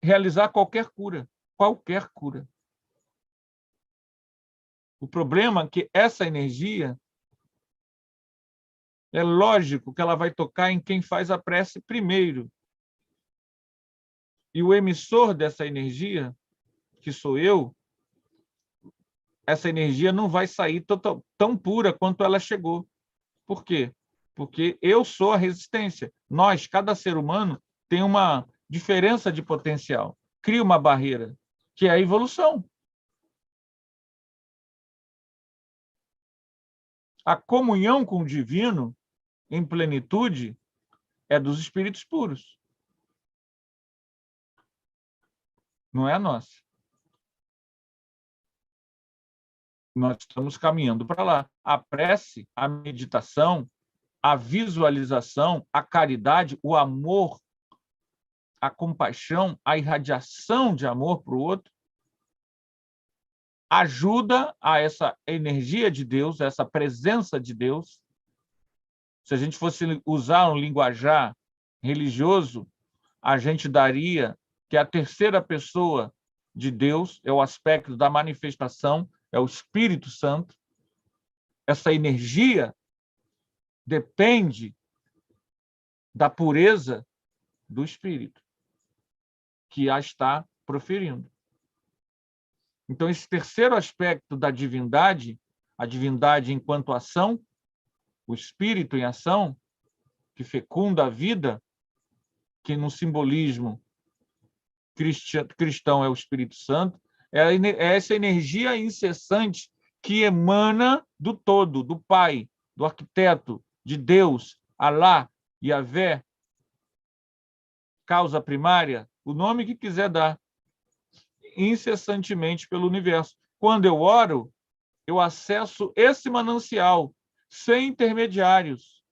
Speaker 2: realizar qualquer cura. Qualquer cura. O problema é que essa energia, é lógico que ela vai tocar em quem faz a prece primeiro. E o emissor dessa energia, que sou eu, essa energia não vai sair tão pura quanto ela chegou. Por quê? Porque eu sou a resistência. Nós, cada ser humano, tem uma diferença de potencial. Cria uma barreira, que é a evolução. A comunhão com o divino, em plenitude, é dos espíritos puros. Não é a nossa. Nós estamos caminhando para lá. A prece, a meditação, a visualização, a caridade, o amor, a compaixão, a irradiação de amor para o outro, ajuda a essa energia de Deus, essa presença de Deus. Se a gente fosse usar um linguajar religioso, a gente daria que a terceira pessoa de Deus é o aspecto da manifestação, é o Espírito Santo. Essa energia depende da pureza do Espírito que a está proferindo. Então, esse terceiro aspecto da divindade, a divindade enquanto ação, o Espírito em ação, que fecunda a vida, que no simbolismo cristão é o Espírito Santo, é essa energia incessante que emana do todo, do Pai, do Arquiteto, de Deus, Alá, Yahvé, causa primária, o nome que quiser dar, incessantemente pelo universo. Quando eu oro, eu acesso esse manancial, sem intermediários,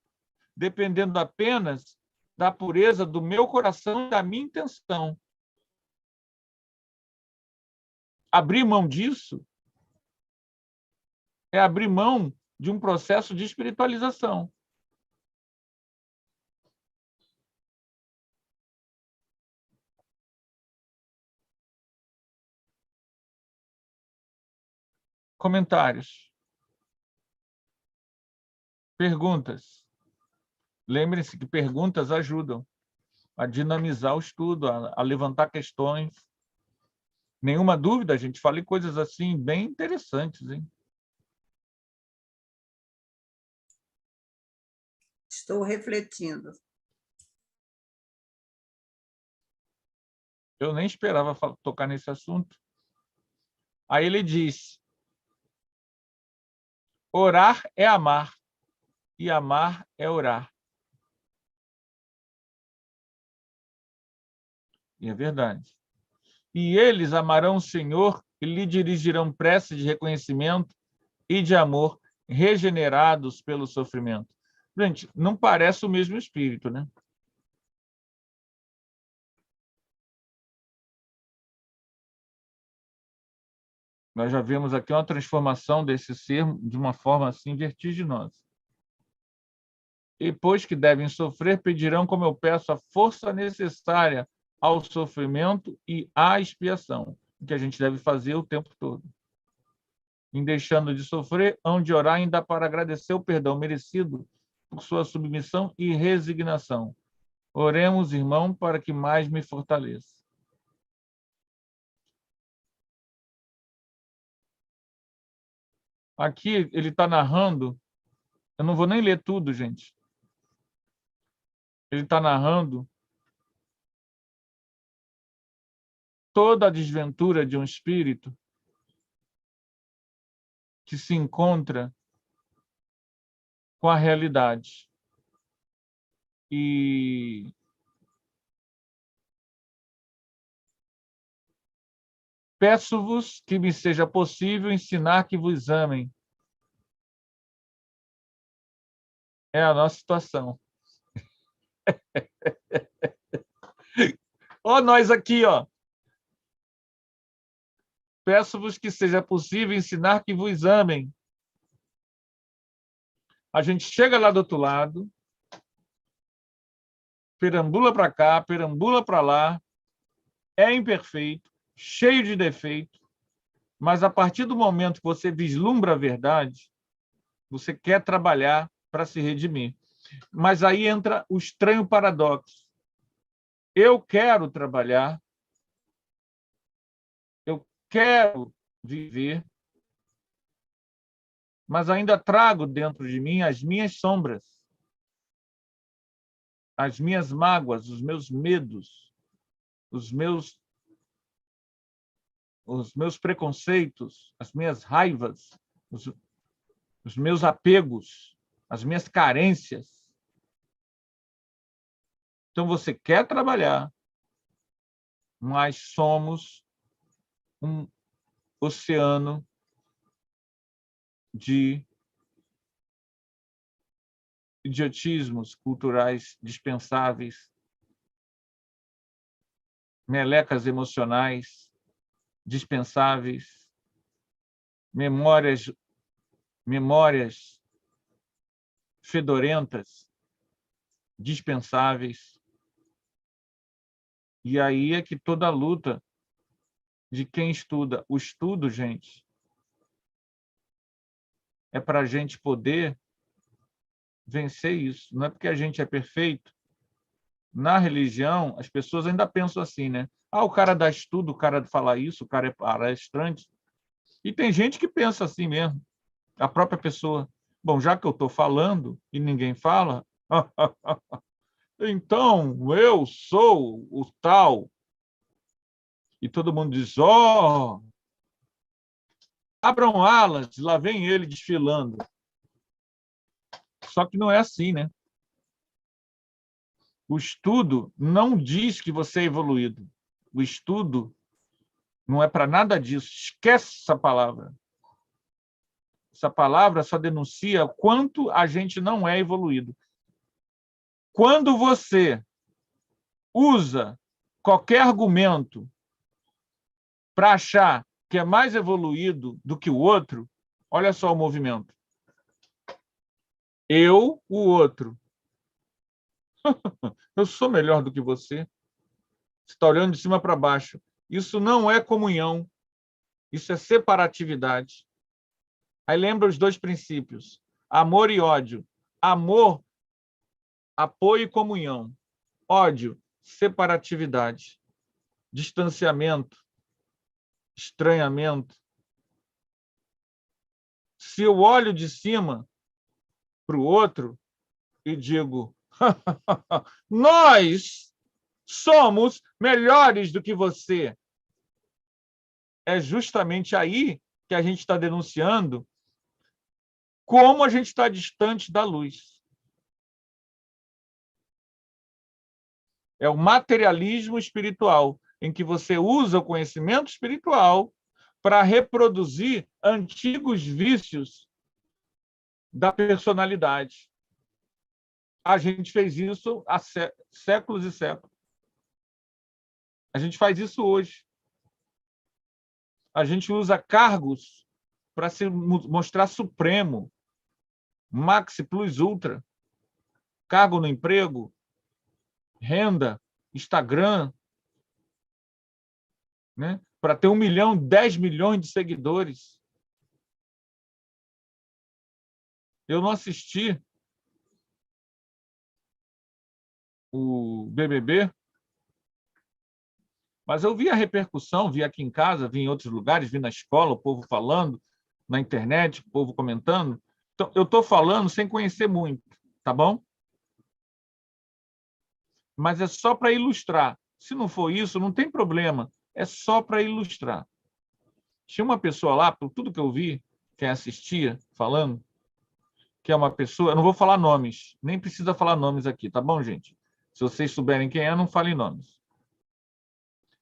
Speaker 2: dependendo apenas da pureza do meu coração e da minha intenção. Abrir mão disso é abrir mão de um processo de espiritualização. Comentários. Perguntas. Lembrem-se que perguntas ajudam a dinamizar o estudo, a levantar questões. Nenhuma dúvida, gente. Falei coisas assim bem interessantes, hein?
Speaker 1: Estou refletindo.
Speaker 2: Eu nem esperava tocar nesse assunto. Aí ele diz: orar é amar, e amar é orar. E é verdade. E eles amarão o Senhor e lhe dirigirão preces de reconhecimento e de amor, regenerados pelo sofrimento. Gente, não parece o mesmo espírito, né? Nós já vimos aqui uma transformação desse ser de uma forma assim vertiginosa. E pois que devem sofrer, pedirão, como eu peço, a força necessária ao sofrimento e à expiação, que a gente deve fazer o tempo todo. Em deixando de sofrer, hão de orar ainda para agradecer o perdão merecido por sua submissão e resignação. Oremos, irmão, para que mais me fortaleça. Aqui ele está narrando, eu não vou nem ler tudo, gente. Ele está narrando toda a desventura de um espírito que se encontra com a realidade. E peço-vos que me seja possível ensinar que vos amem, É a nossa situação. Ó, nós aqui, ó. Peço-vos que seja possível ensinar que vos amem. A gente chega lá do outro lado, perambula para cá, perambula para lá, é imperfeito, cheio de defeito, mas a partir do momento que você vislumbra a verdade, você quer trabalhar para se redimir. Mas aí entra o estranho paradoxo. Eu quero trabalhar, eu quero viver, mas ainda trago dentro de mim as minhas sombras, as minhas mágoas, os meus medos, os meus preconceitos, as minhas raivas, os meus apegos, as minhas carências. Então, você quer trabalhar, mas somos um oceano de idiotismos culturais dispensáveis, melecas emocionais dispensáveis, memórias fedorentas dispensáveis. E aí é que toda a luta de quem estuda. O estudo, gente, é para a gente poder vencer isso. Não é porque a gente é perfeito. Na religião, as pessoas ainda pensam assim, né? Ah, o cara dá estudo, o cara fala isso, o cara é palestrante. E tem gente que pensa assim mesmo. A própria pessoa. Bom, já que eu estou falando e ninguém fala, então eu sou o tal. E todo mundo diz, ó, abram alas, lá vem ele desfilando. Só que não é assim, né? O estudo não diz que você é evoluído. O estudo não é para nada disso. Esquece essa palavra. Essa palavra só denuncia o quanto a gente não é evoluído. Quando você usa qualquer argumento para achar que é mais evoluído do que o outro, olha só o movimento. Eu, o outro. Eu sou melhor do que você. Você está olhando de cima para baixo. Isso não é comunhão. Isso é separatividade. Aí lembra os dois princípios. Amor e ódio. Amor, apoio e comunhão. Ódio, separatividade. Distanciamento. Estranhamento. Se eu olho de cima para o outro e digo, nós somos melhores do que você, é justamente aí que a gente está denunciando como a gente está distante da luz. É o materialismo espiritual, em que você usa o conhecimento espiritual para reproduzir antigos vícios da personalidade. A gente fez isso há séculos e séculos. A gente faz isso hoje. A gente usa cargos para se mostrar supremo, maxi, plus, ultra, cargo no emprego, renda, Instagram, né? Para ter 1 milhão, 10 milhões de seguidores. Eu não assisti o BBB, mas eu vi a repercussão, vi aqui em casa, vi em outros lugares, vi na escola, o povo falando, na internet, o povo comentando. Então, eu estou falando sem conhecer muito, tá bom? Mas é só para ilustrar. Se não for isso, não tem problema. É só para ilustrar. Tinha uma pessoa lá, por tudo que eu vi, quem assistia, falando, que é uma pessoa... Eu não vou falar nomes, nem precisa falar nomes aqui, tá bom, gente? Se vocês souberem quem é, não falem nomes.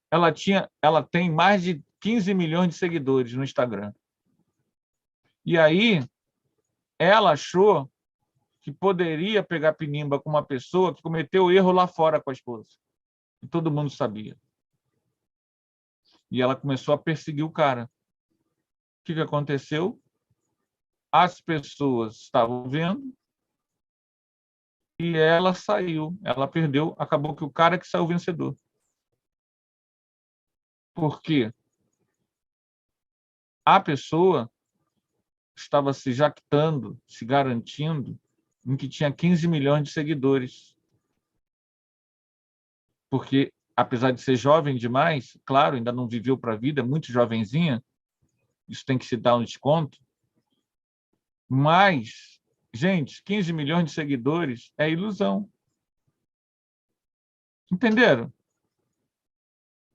Speaker 2: Ela tem mais de 15 milhões de seguidores no Instagram. E aí, ela achou que poderia pegar pinimba com uma pessoa que cometeu erro lá fora com a esposa. E todo mundo sabia. E ela começou a perseguir o cara. O que aconteceu? As pessoas estavam vendo e ela saiu. Ela perdeu. Acabou que o cara que saiu vencedor. Por quê? A pessoa estava se jactando, se garantindo, em que tinha 15 milhões de seguidores. Porque, apesar de ser jovem demais, claro, ainda não viveu para a vida, é muito jovenzinha, isso tem que se dar um desconto, mas, gente, 15 milhões de seguidores é ilusão. Entenderam?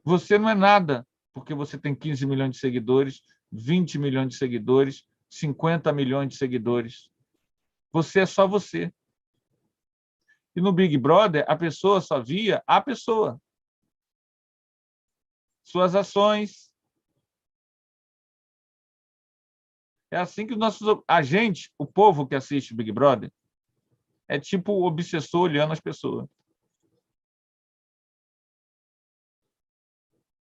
Speaker 2: Você não é nada, porque você tem 15 milhões de seguidores, 20 milhões de seguidores, 50 milhões de seguidores. Você é só você. E no Big Brother, a pessoa só via a pessoa. Suas ações. É assim que a gente, o povo que assiste Big Brother, é tipo o obsessor olhando as pessoas.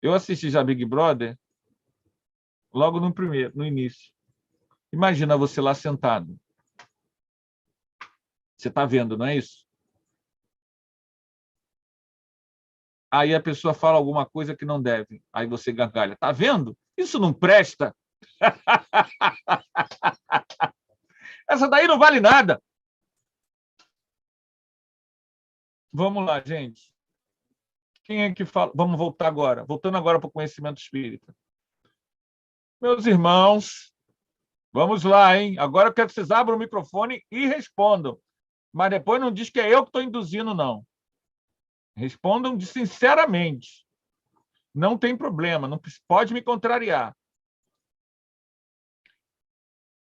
Speaker 2: Eu assisti já Big Brother logo no início. Imagina você lá sentado. Você está vendo, não é isso? Aí a pessoa fala alguma coisa que não deve. Aí você gargalha. Está vendo? Isso não presta. Essa daí não vale nada. Vamos lá, gente. Quem é que fala? Vamos voltar agora. Voltando agora para o conhecimento espírita. Meus irmãos, vamos lá, hein? Agora eu quero que vocês abram o microfone e respondam. Mas depois não diz que é eu que estou induzindo, não. Respondam sinceramente. Não tem problema, não pode me contrariar.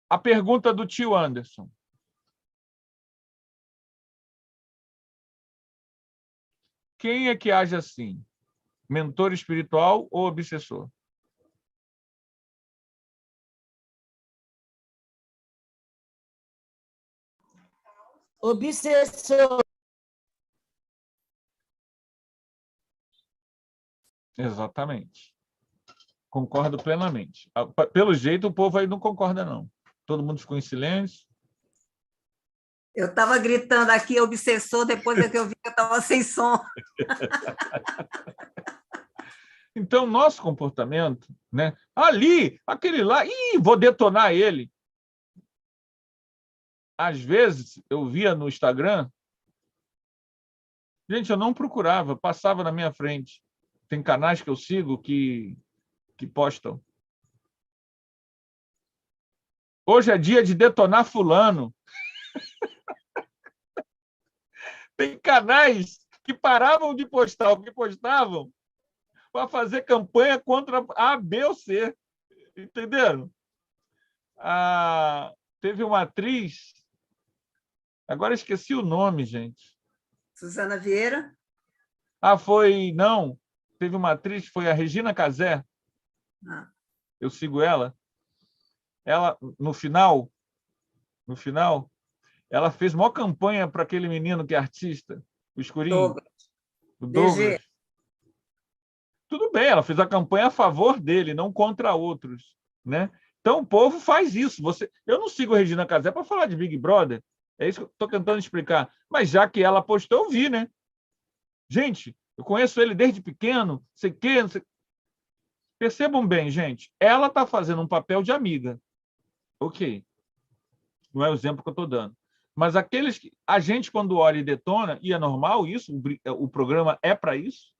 Speaker 2: A pergunta do tio Anderson. Quem é que age assim? Mentor espiritual ou obsessor?
Speaker 4: Obsessor.
Speaker 2: Exatamente. Concordo plenamente. Pelo jeito, o povo aí não concorda, não. Todo mundo ficou em silêncio.
Speaker 1: Eu estava gritando aqui, obsessor, depois é que eu vi que eu estava sem som.
Speaker 2: Então, nosso comportamento, né? Ali, aquele lá, vou detonar ele. Às vezes, eu via no Instagram, gente, eu não procurava, passava na minha frente. Tem canais que eu sigo que postam. Hoje é dia de detonar fulano. Tem canais que paravam de postar o que postavam para fazer campanha contra A, B ou C. Entenderam? Teve uma atriz, agora esqueci o nome, gente.
Speaker 1: Suzana Vieira?
Speaker 2: Não. Teve uma atriz, foi a Regina Casé. Eu sigo ela. Ela, no final, ela fez maior campanha para aquele menino que é artista, o escurinho. O Douglas. Tudo bem, ela fez a campanha a favor dele, não contra outros, né? Então, o povo faz isso. Eu não sigo a Regina Casé para falar de Big Brother. É isso que eu estou tentando explicar. Mas já que ela postou, eu vi, né? Gente, eu conheço ele desde pequeno, sei quê, não sei... Percebam bem, gente. Ela está fazendo um papel de amiga. Ok. Não é o exemplo que eu estou dando. Mas aqueles que... A gente, quando olha e detona, e é normal isso, o programa é para isso,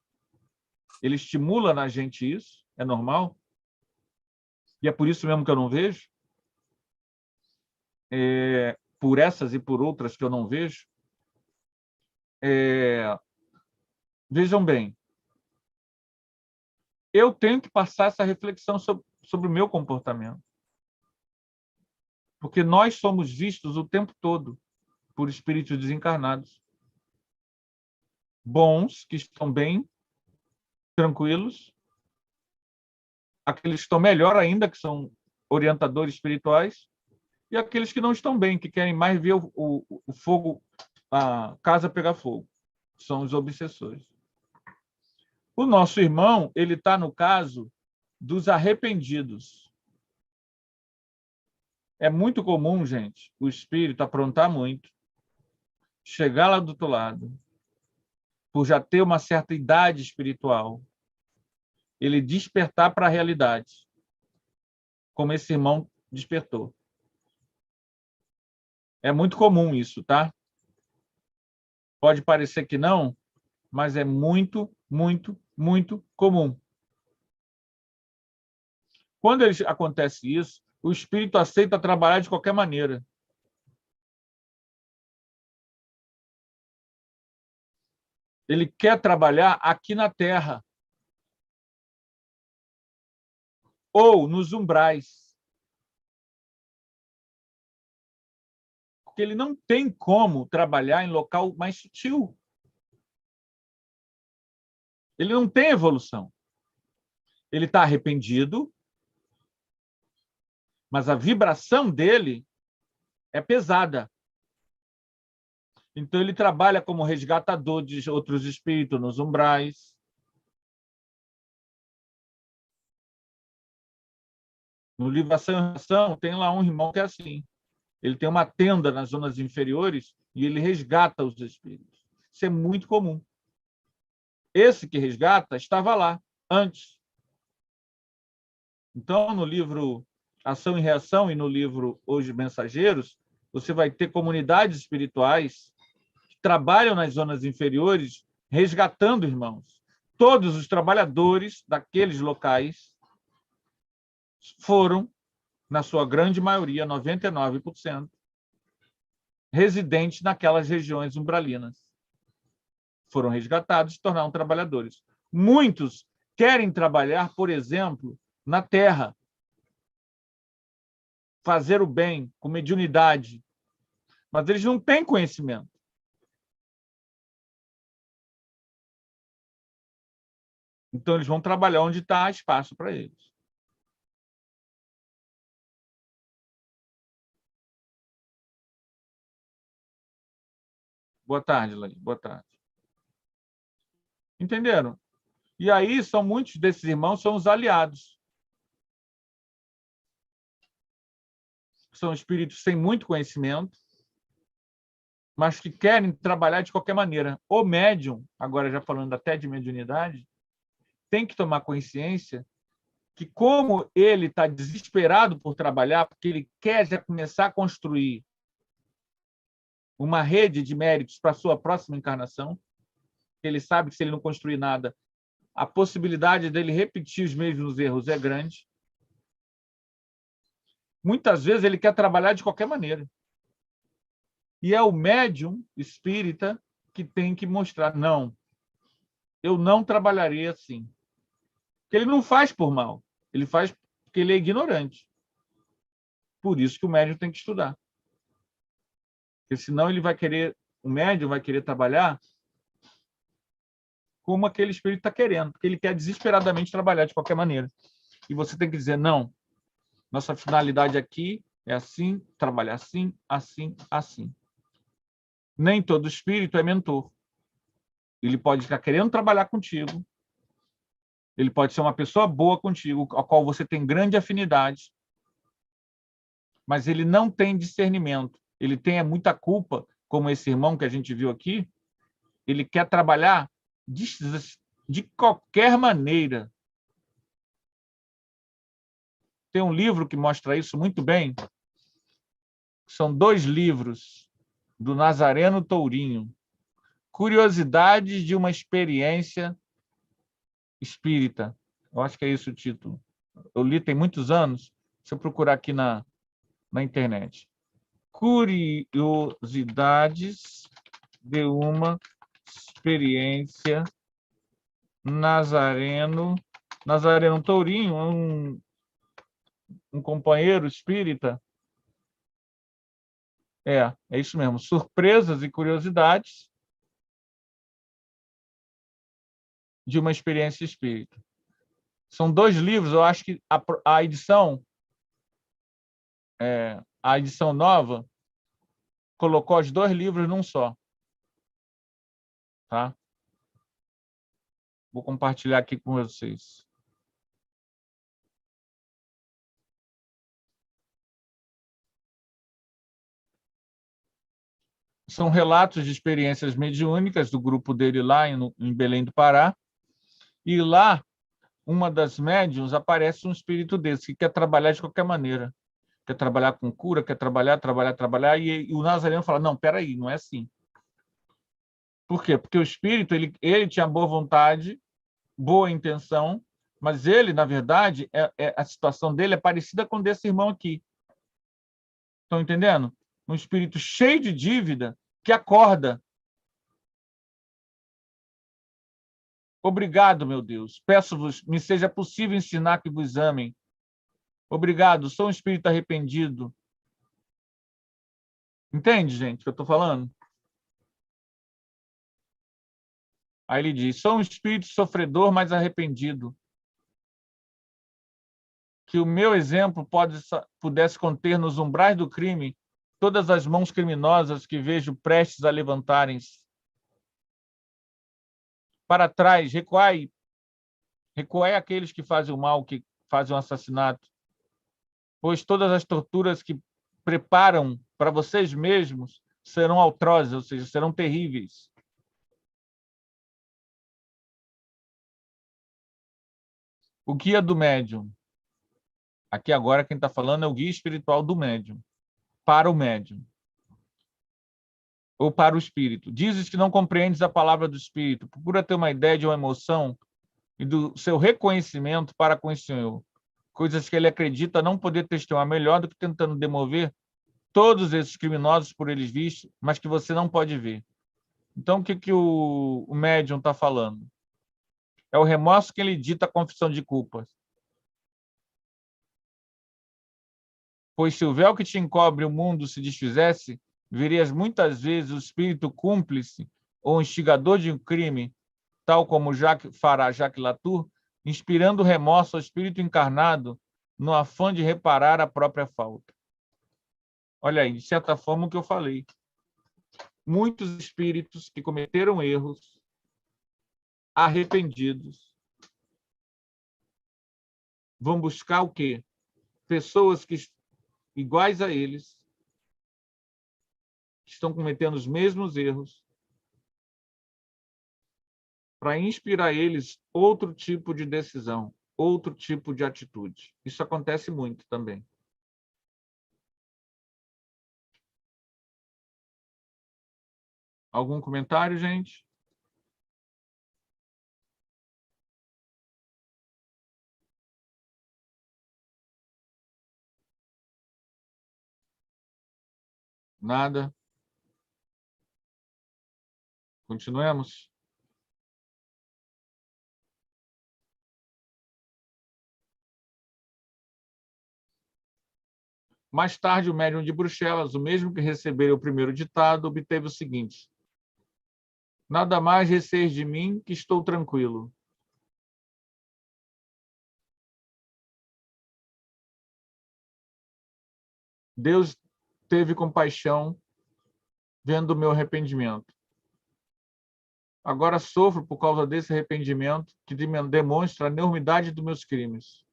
Speaker 2: ele estimula na gente isso, é normal. E é por isso mesmo que eu não vejo. Por essas e por outras que eu não vejo. Vejam bem, eu tenho que passar essa reflexão sobre o meu comportamento. Porque nós somos vistos o tempo todo por espíritos desencarnados. Bons, que estão bem, tranquilos. Aqueles que estão melhor ainda, que são orientadores espirituais. e aqueles que não estão bem, que querem mais ver o fogo, a casa pegar fogo. São os obsessores. O nosso irmão, ele está no caso dos arrependidos. É muito comum, gente, o espírito aprontar muito, chegar lá do outro lado, por já ter uma certa idade espiritual, ele despertar para a realidade, como esse irmão despertou. É muito comum isso, tá? Pode parecer que não, mas é muito, muito, muito comum. Quando acontece isso, o espírito aceita trabalhar de qualquer maneira. Ele quer trabalhar aqui na Terra ou nos umbrais. Porque ele não tem como trabalhar em local mais sutil. Ele não tem evolução. Ele está arrependido, mas a vibração dele é pesada. Então, ele trabalha como resgatador de outros espíritos nos umbrais. No livro Ação e Reação, tem lá um irmão que é assim. Ele tem uma tenda nas zonas inferiores e ele resgata os espíritos. Isso é muito comum. Esse que resgata estava lá antes. Então, no livro Ação e Reação e no livro Os Mensageiros, você vai ter comunidades espirituais que trabalham nas zonas inferiores resgatando irmãos. Todos os trabalhadores daqueles locais foram, na sua grande maioria, 99%, residentes naquelas regiões umbralinas. Foram resgatados e se tornaram trabalhadores. Muitos querem trabalhar, por exemplo, na terra, fazer o bem com mediunidade, mas eles não têm conhecimento. Então, eles vão trabalhar onde está espaço para eles. Boa tarde, Laí. Boa tarde. Entenderam? E aí, muitos desses irmãos são os aliados. São espíritos sem muito conhecimento, mas que querem trabalhar de qualquer maneira. O médium, agora já falando até de mediunidade, tem que tomar consciência que, como ele está desesperado por trabalhar, porque ele quer já começar a construir uma rede de méritos para a sua próxima encarnação, ele sabe que, se ele não construir nada, a possibilidade dele repetir os mesmos erros é grande. Muitas vezes ele quer trabalhar de qualquer maneira. E é o médium espírita que tem que mostrar: não, eu não trabalharei assim. Porque ele não faz por mal, ele faz porque ele é ignorante. Por isso que o médium tem que estudar. Porque senão ele vai querer, o médium vai querer trabalhar como aquele espírito está querendo, porque ele quer desesperadamente trabalhar de qualquer maneira. E você tem que dizer: não, nossa finalidade aqui é assim, trabalhar assim, assim, assim. Nem todo espírito é mentor. Ele pode estar querendo trabalhar contigo, ele pode ser uma pessoa boa contigo, a qual você tem grande afinidade, mas ele não tem discernimento. Ele tem muita culpa, como esse irmão que a gente viu aqui. Ele quer trabalhar de qualquer maneira. Tem um livro que mostra isso muito bem. São 2 livros do Nazareno Tourinho. Curiosidades de uma experiência espírita. Eu acho que é esse o título. Eu li tem muitos anos. Se eu procurar aqui na internet. Curiosidades de uma experiência Nazareno Tourinho, um companheiro espírita. É isso mesmo. Surpresas e curiosidades de uma experiência espírita. São 2 livros, eu acho que a edição a edição nova colocou os 2 livros num só. Tá? Vou compartilhar aqui com vocês. São relatos de experiências mediúnicas do grupo dele lá em Belém do Pará. E lá, uma das médiuns, aparece um espírito desse, que quer trabalhar de qualquer maneira. Quer trabalhar com cura, quer trabalhar, e o Nazareno fala, não, peraí, não é assim. Por quê? Porque o espírito, ele tinha boa vontade, boa intenção, mas ele, na verdade, a situação dele é parecida com desse irmão aqui. Estão entendendo? Um espírito cheio de dívida que acorda. Obrigado, meu Deus. Peço-vos, me seja possível ensinar que vos amem. Obrigado, sou um espírito arrependido. Entende, gente, o que eu estou falando? Aí ele diz, sou um espírito sofredor, mas arrependido. Que o meu exemplo pudesse conter nos umbrais do crime todas as mãos criminosas que vejo prestes a levantarem-se. Para trás, recuai aqueles que fazem o mal, que fazem o assassinato, pois todas as torturas que preparam para vocês mesmos serão atrozes, ou seja, serão terríveis. O guia do médium. Aqui agora quem está falando é o guia espiritual do médium, para o médium, ou para o espírito. Dizes que não compreendes a palavra do espírito, procura ter uma ideia de uma emoção e do seu reconhecimento para com o Senhor, coisas que ele acredita não poder testemunhar melhor do que tentando demover todos esses criminosos por eles vistos, mas que você não pode ver. Então, o que o médium está falando? É o remorso que ele dita a confissão de culpas. Pois se o véu que te encobre o mundo se desfizesse, verias muitas vezes o espírito cúmplice ou instigador de um crime, tal como fará Jacques Latour, inspirando remorso ao espírito encarnado no afã de reparar a própria falta. Olha aí, de certa forma, o que eu falei. Muitos espíritos que cometeram erros, arrependidos, vão buscar o quê? Pessoas que iguais a eles, que estão cometendo os mesmos erros, para inspirar eles outro tipo de decisão, outro tipo de atitude. Isso acontece muito também. Algum comentário, gente? Nada? Continuemos? Mais tarde, o médium de Bruxelas, o mesmo que recebera o primeiro ditado, obteve o seguinte: nada mais receis de mim, que estou tranquilo. Deus teve compaixão vendo o meu arrependimento. Agora sofro por causa desse arrependimento que demonstra a enormidade dos meus crimes.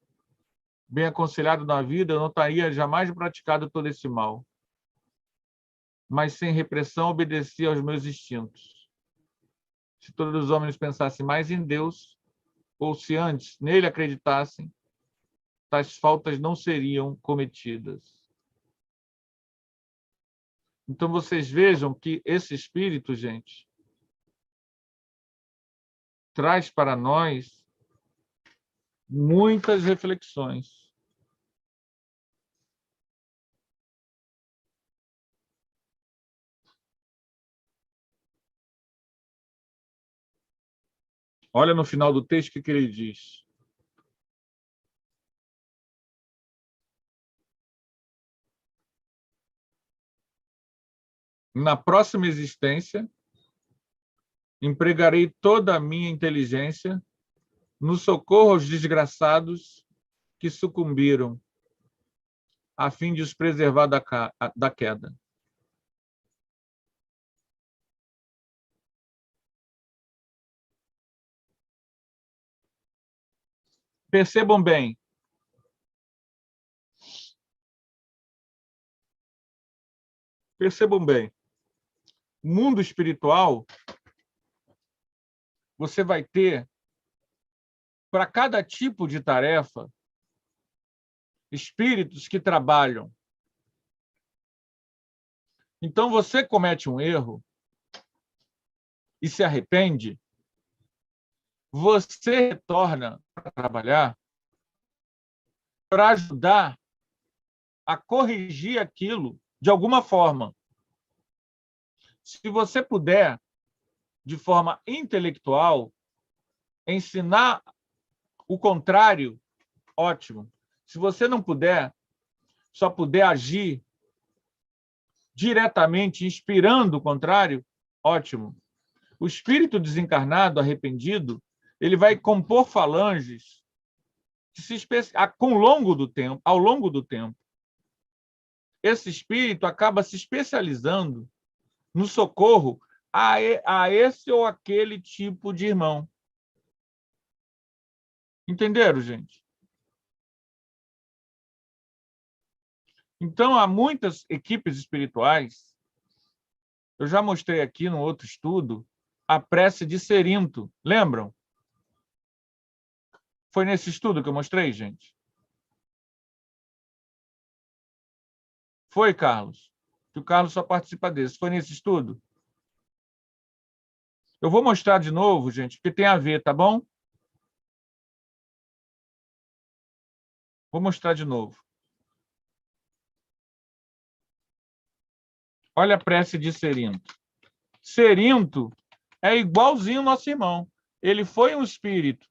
Speaker 2: Bem aconselhado na vida, eu não teria jamais praticado todo esse mal. Mas sem repressão obedecia aos meus instintos. Se todos os homens pensassem mais em Deus, ou se antes nele acreditassem, tais faltas não seriam cometidas. Então vocês vejam que esse espírito, gente, traz para nós muitas reflexões. Olha no final do texto o que ele diz. Na próxima existência, empregarei toda a minha inteligência no socorro aos desgraçados que sucumbiram a fim de os preservar da queda. Percebam bem. Percebam bem. Mundo espiritual, você vai ter, para cada tipo de tarefa, espíritos que trabalham. Então, você comete um erro e se arrepende, você retorna para trabalhar para ajudar a corrigir aquilo de alguma forma. Se você puder, de forma intelectual, ensinar o contrário, ótimo. Se você não puder, só puder agir diretamente, inspirando o contrário, ótimo. O espírito desencarnado, arrependido, ele vai compor falanges que ao longo do tempo. Esse espírito acaba se especializando no socorro a esse ou aquele tipo de irmão. Entenderam, gente? Então, há muitas equipes espirituais. Eu já mostrei aqui no outro estudo a prece de Cerinto. Lembram? Foi nesse estudo que eu mostrei, gente? Foi, Carlos? Que o Carlos só participa desse. Foi nesse estudo? Eu vou mostrar de novo, gente, porque tem a ver, tá bom? Vou mostrar de novo. Olha a prece de Cerinto. Cerinto é igualzinho ao nosso irmão. Ele foi um espírito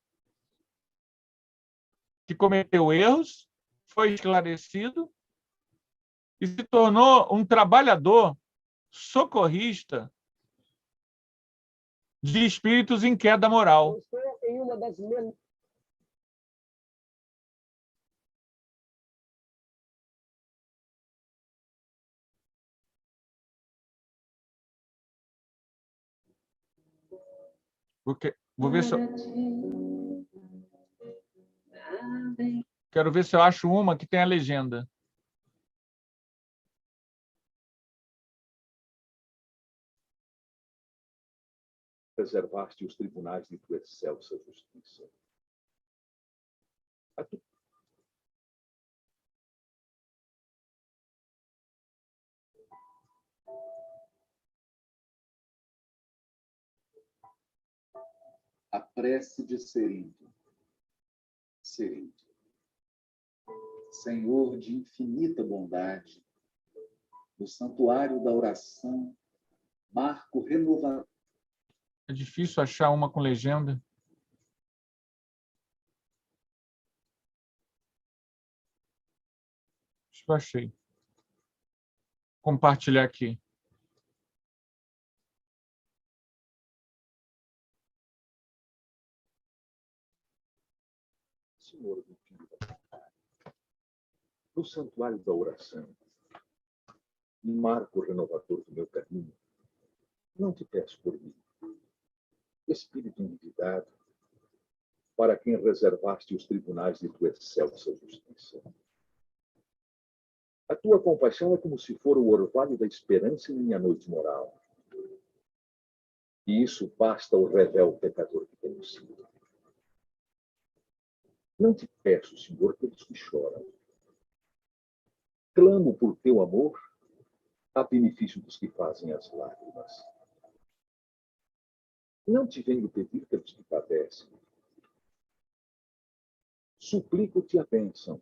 Speaker 2: que cometeu erros, foi esclarecido e se tornou um trabalhador socorrista de espíritos em queda moral.
Speaker 6: Em uma das
Speaker 2: Vou ver se eu... Quero ver se eu acho uma que tem a legenda.
Speaker 7: Preservaste os tribunais de tua excelsa justiça. A prece de Cerinto. Cerinto. Senhor de infinita bondade, no santuário da oração, marco renovador.
Speaker 2: É difícil achar uma com legenda. Acho que eu achei. Compartilhar aqui.
Speaker 7: Senhor do filho da bondade, no santuário da oração, marco renovador do meu caminho, não te peço por mim, Espírito endividado, para quem reservaste os tribunais de tua excelsa justiça. A tua compaixão é como se for o orvalho da esperança em minha noite moral. E isso basta ao revel pecador que tenho sido. Não te peço, Senhor, pelos que choram. Clamo por teu amor a benefício dos que fazem as lágrimas. Não te venho pedir pelos que padecem. Suplico-te a bênção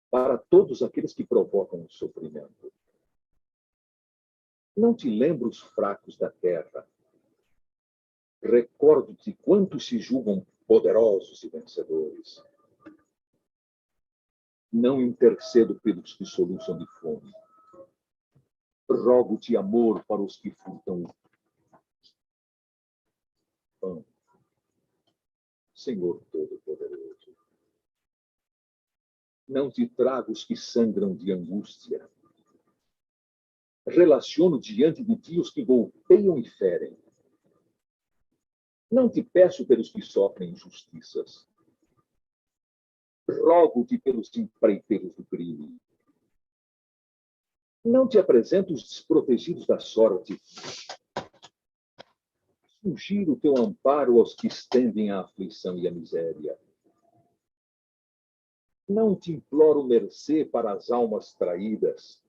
Speaker 7: para todos aqueles que provocam o sofrimento. Não te lembro os fracos da terra. Recordo-te quantos se julgam poderosos e vencedores. Não intercedo pelos que soluçam de fome. Rogo-te amor para os que furtam pão. Senhor Todo-Poderoso, Não te trago os que sangram de angústia. Relaciono diante de ti os que golpeiam e ferem. Não te peço pelos que sofrem injustiças. Rogo-te pelos empreiteiros do crime. Não te apresento os desprotegidos da sorte. Sugiro o teu amparo aos que estendem a aflição e a miséria. Não te imploro mercê para as almas traídas.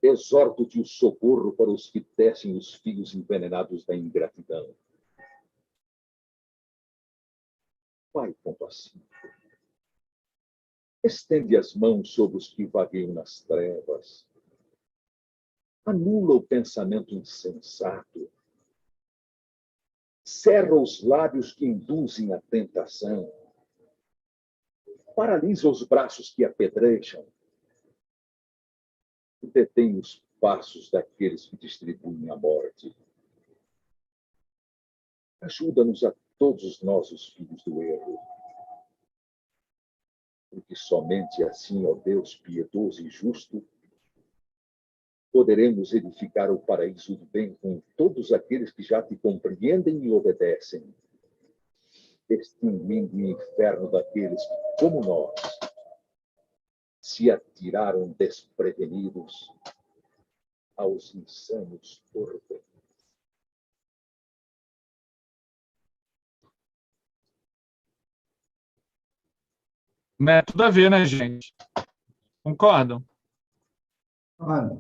Speaker 7: Exorto-te o socorro para os que tecem os fios envenenados da ingratidão. Vai compassivo. Estende as mãos sobre os que vagueiam nas trevas. Anula o pensamento insensato. Cerra os lábios que induzem a tentação. Paralisa os braços que apedrejam. Detém os passos daqueles que distribuem a morte. Ajuda-nos a todos nós, os filhos do erro. Porque somente assim, ó Deus piedoso e justo, poderemos edificar o paraíso do bem com todos aqueles que já te compreendem e obedecem, extinguindo o inferno daqueles que, como nós, se atiraram desprevenidos aos insanos tormentos.
Speaker 2: Né? Tudo a ver, né, gente? Concordam?
Speaker 3: Olha,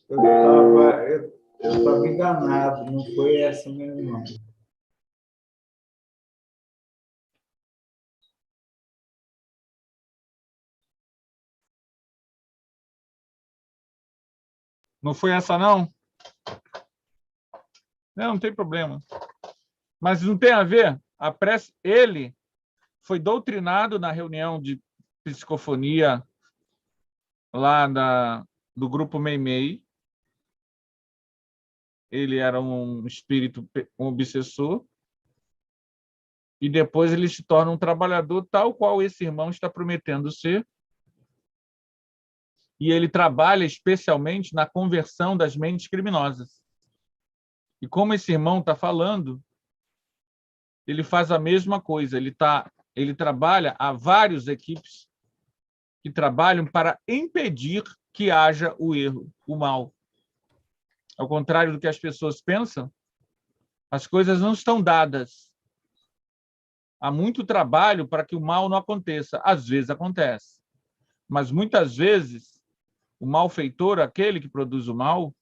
Speaker 3: eu estava enganado, não foi essa mesmo, não.
Speaker 2: Não foi essa, não? Não, não tem problema. Mas não tem a ver. A prece, ele foi doutrinado na reunião de psicofonia lá do grupo Meimei. Ele era um espírito, um obsessor, e depois ele se torna um trabalhador tal qual esse irmão está prometendo ser. E ele trabalha especialmente na conversão das mentes criminosas. E como esse irmão está falando, ele faz a mesma coisa. Ele trabalha, há várias equipes que trabalham para impedir que haja o erro, o mal. Ao contrário do que as pessoas pensam, as coisas não estão dadas. Há muito trabalho para que o mal não aconteça. Às vezes acontece. Mas muitas vezes, o malfeitor, aquele que produz o mal,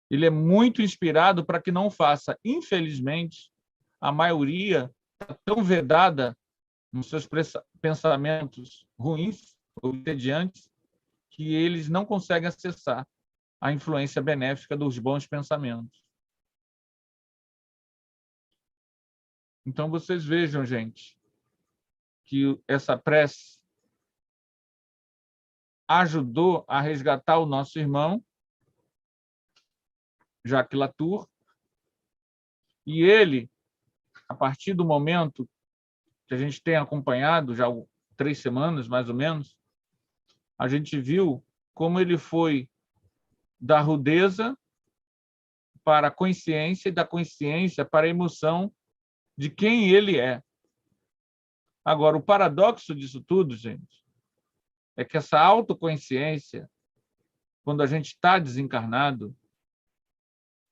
Speaker 2: ele é muito inspirado para que não faça. Infelizmente, a maioria está tão vedada nos seus pensamentos ruins ou entediantes que eles não conseguem acessar a influência benéfica dos bons pensamentos. Então, vocês vejam, gente, que essa prece ajudou a resgatar o nosso irmão, Jacques Latour, e ele, a partir do momento que a gente tem acompanhado, já há 3 semanas, mais ou menos, a gente viu como ele foi da rudeza para a consciência e da consciência para a emoção de quem ele é. Agora, o paradoxo disso tudo, gente, é que essa autoconsciência, quando a gente está desencarnado,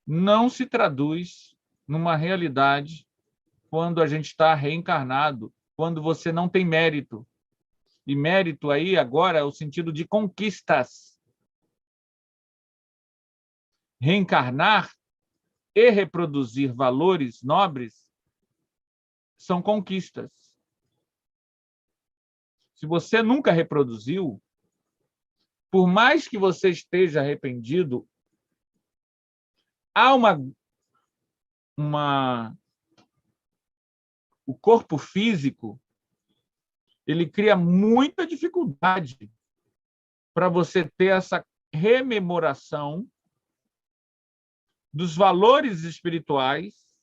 Speaker 2: não se traduz numa realidade quando a gente está reencarnado, quando você não tem mérito. E mérito aí, agora, é o sentido de conquistas. Reencarnar e reproduzir valores nobres são conquistas. Se você nunca reproduziu, por mais que você esteja arrependido, há o corpo físico, ele cria muita dificuldade para você ter essa rememoração dos valores espirituais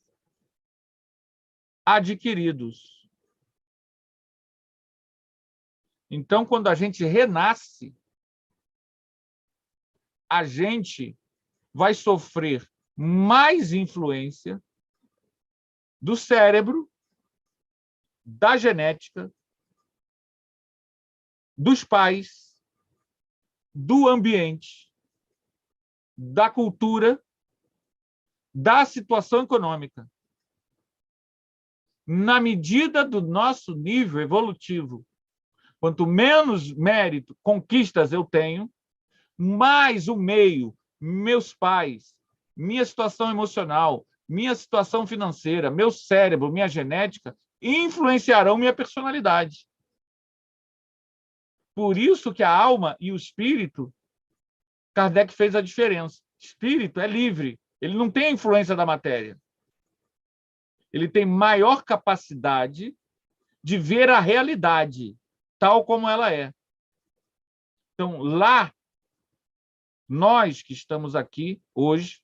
Speaker 2: adquiridos. Então, quando a gente renasce, a gente vai sofrer mais influência do cérebro, da genética, dos pais, do ambiente, da cultura, da situação econômica. Na medida do nosso nível evolutivo, quanto menos mérito, conquistas eu tenho, mais o meio, meus pais, minha situação emocional, minha situação financeira, meu cérebro, minha genética, influenciarão minha personalidade. Por isso que a alma e o espírito, Kardec fez a diferença. Espírito é livre, ele não tem a influência da matéria. Ele tem maior capacidade de ver a realidade tal como ela é. Então, lá, nós que estamos aqui hoje,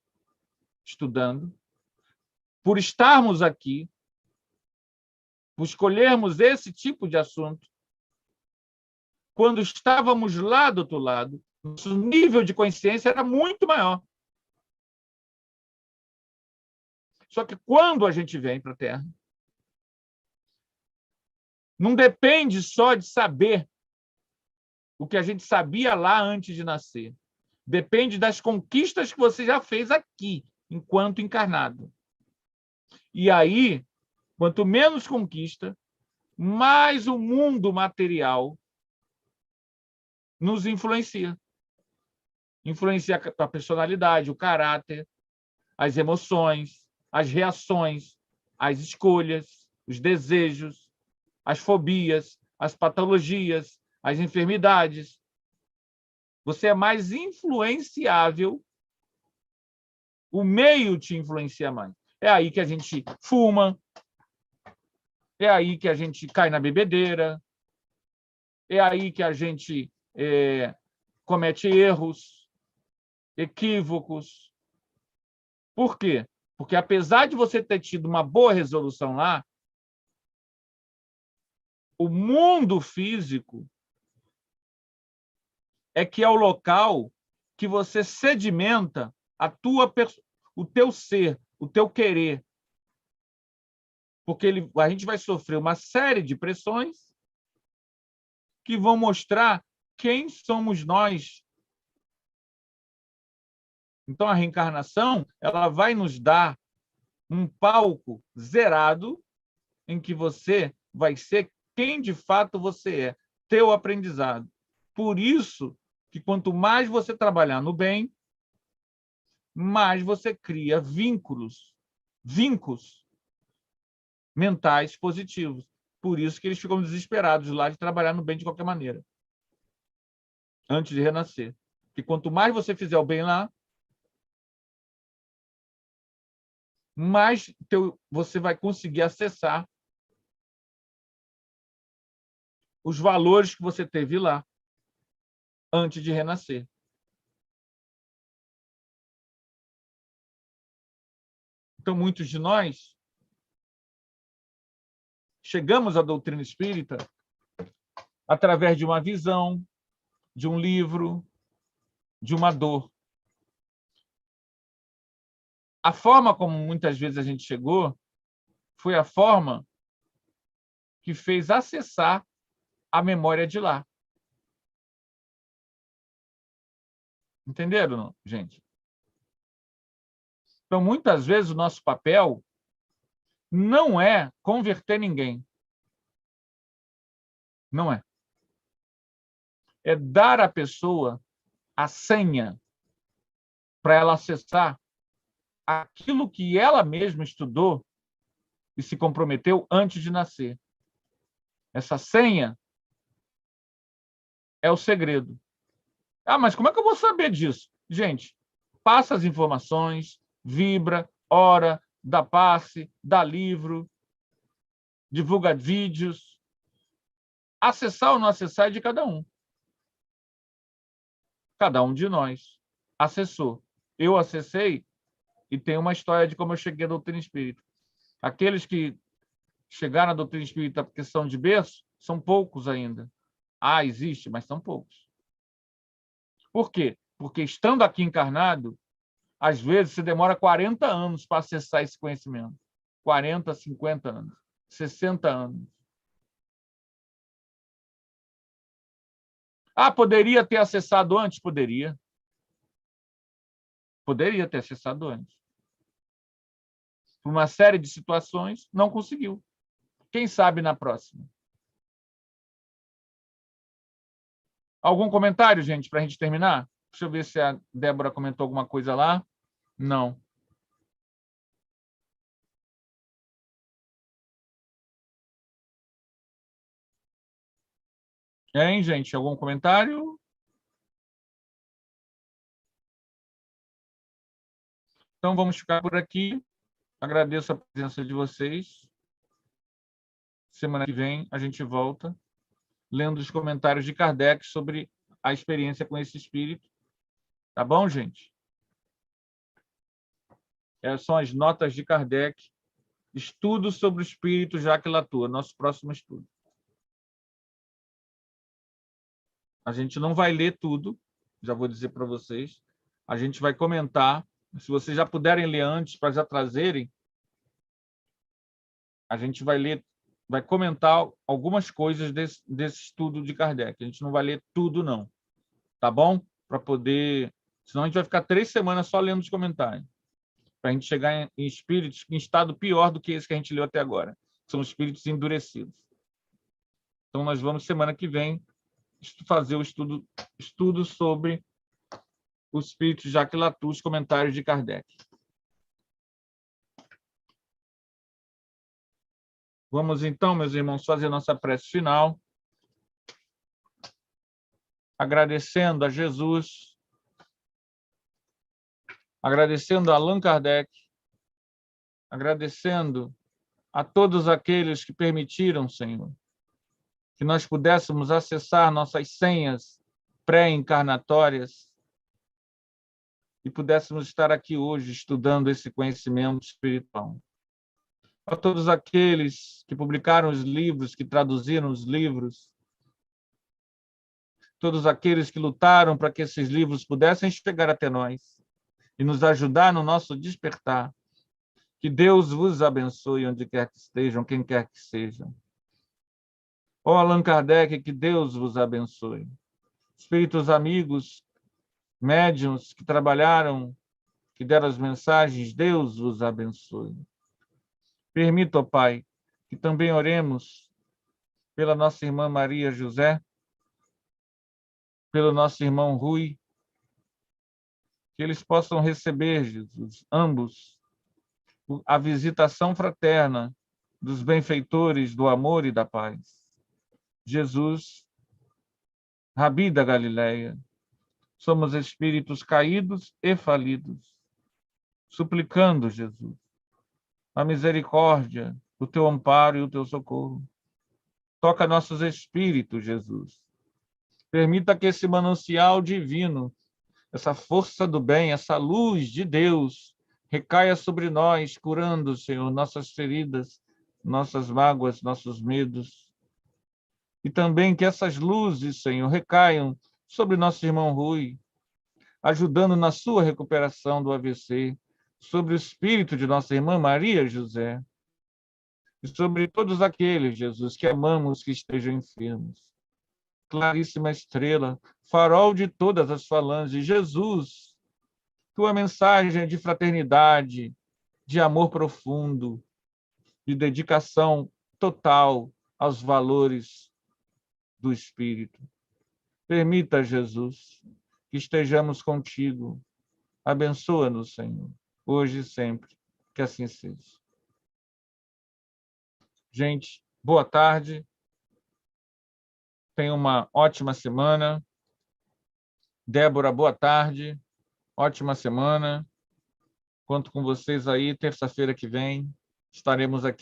Speaker 2: estudando, por estarmos aqui, por escolhermos esse tipo de assunto, quando estávamos lá do outro lado, nosso nível de consciência era muito maior. Só que quando a gente vem para a Terra, não depende só de saber o que a gente sabia lá antes de nascer. Depende das conquistas que você já fez aqui, enquanto encarnado. E aí, quanto menos conquista, mais o mundo material nos influencia. Influencia a personalidade, o caráter, as emoções, as reações, as escolhas, os desejos, as fobias, as patologias, as enfermidades. Você é mais influenciável, o meio te influencia mais. É aí que a gente fuma, é aí que a gente cai na bebedeira, é aí que a gente comete erros, equívocos. Por quê? Porque, apesar de você ter tido uma boa resolução lá, o mundo físico é que é o local que você sedimenta o teu ser, o teu querer. Porque a gente vai sofrer uma série de pressões que vão mostrar quem somos nós. Então, a reencarnação ela vai nos dar um palco zerado em que você vai ser quem de fato você é, teu aprendizado. Por isso que quanto mais você trabalhar no bem, mais você cria vínculos mentais positivos. Por isso que eles ficam desesperados lá de trabalhar no bem de qualquer maneira, antes de renascer. E quanto mais você fizer o bem lá, mais você vai conseguir acessar os valores que você teve lá antes de renascer. Então, muitos de nós chegamos à doutrina espírita através de uma visão, de um livro, de uma dor. A forma como muitas vezes a gente chegou foi a forma que fez acessar a memória de lá. Entenderam, gente? Então, muitas vezes, o nosso papel não é converter ninguém. Não é. É dar à pessoa a senha para ela acessar aquilo que ela mesma estudou e se comprometeu antes de nascer. Essa senha é o segredo. Ah, mas como é que eu vou saber disso? Gente, passa as informações, vibra, ora, dá passe, dá livro, divulga vídeos. Acessar ou não acessar é de cada um. Cada um de nós acessou. Eu acessei e tem uma história de como eu cheguei à doutrina espírita. Aqueles que chegaram à doutrina espírita por questão de berço são poucos ainda. Ah, existe, mas são poucos. Por quê? Porque estando aqui encarnado, às vezes você demora 40 anos para acessar esse conhecimento. 40, 50 anos, 60 anos. Ah, poderia ter acessado antes? Poderia. Poderia ter acessado antes. Por uma série de situações, não conseguiu. Quem sabe na próxima? Algum comentário, gente, para a gente terminar? Deixa eu ver se a Débora comentou alguma coisa lá. Não. Hein, gente? Algum comentário? Então, vamos ficar por aqui. Agradeço a presença de vocês. Semana que vem a gente volta lendo os comentários de Kardec sobre a experiência com esse espírito. Tá bom, gente? Essas são as notas de Kardec. Estudo sobre o espírito Jacques Latour, nosso próximo estudo. A gente não vai ler tudo, já vou dizer para vocês. A gente vai comentar. Se vocês já puderem ler antes, para já trazerem, a gente vai ler, vai comentar algumas coisas desse estudo de Kardec. A gente não vai ler tudo, não. Tá bom? Para poder... Senão a gente vai ficar 3 semanas só lendo os comentários. Para a gente chegar em espíritos em estado pior do que esse que a gente leu até agora. São espíritos endurecidos. Então, nós vamos, semana que vem, fazer o estudo sobre o espírito Jacques Latour, os comentários de Kardec. Vamos, então, meus irmãos, fazer nossa prece final, agradecendo a Jesus, agradecendo a Allan Kardec, agradecendo a todos aqueles que permitiram, Senhor, que nós pudéssemos acessar nossas senhas pré-encarnatórias e pudéssemos estar aqui hoje estudando esse conhecimento espiritual. A todos aqueles que publicaram os livros, que traduziram os livros, todos aqueles que lutaram para que esses livros pudessem chegar até nós e nos ajudar no nosso despertar. Que Deus vos abençoe onde quer que estejam, quem quer que sejam. Ó Allan Kardec, que Deus vos abençoe. Espíritos amigos, médiuns que trabalharam, que deram as mensagens, Deus vos abençoe. Permita, ó Pai, que também oremos pela nossa irmã Maria José, pelo nosso irmão Rui, que eles possam receber, Jesus, ambos, a visitação fraterna dos benfeitores do amor e da paz. Jesus, Rabi da Galileia, somos espíritos caídos e falidos, suplicando, Jesus, a misericórdia, o teu amparo e o teu socorro. Toca nossos espíritos, Jesus. Permita que esse manancial divino, essa força do bem, essa luz de Deus, recaia sobre nós, curando, Senhor, nossas feridas, nossas mágoas, nossos medos. E também que essas luzes, Senhor, recaiam sobre nosso irmão Rui, ajudando na sua recuperação do AVC, sobre o espírito de nossa irmã Maria José, e sobre todos aqueles, Jesus, que amamos que estejam enfermos. Claríssima estrela, farol de todas as falanges, Jesus, tua mensagem de fraternidade, de amor profundo, de dedicação total aos valores do Espírito. Permita, Jesus, que estejamos contigo. Abençoa-nos, Senhor, hoje e sempre, que assim seja. Gente, boa tarde. Tenha uma ótima semana. Débora, boa tarde. Ótima semana. Conto com vocês aí, terça-feira que vem. Estaremos aqui.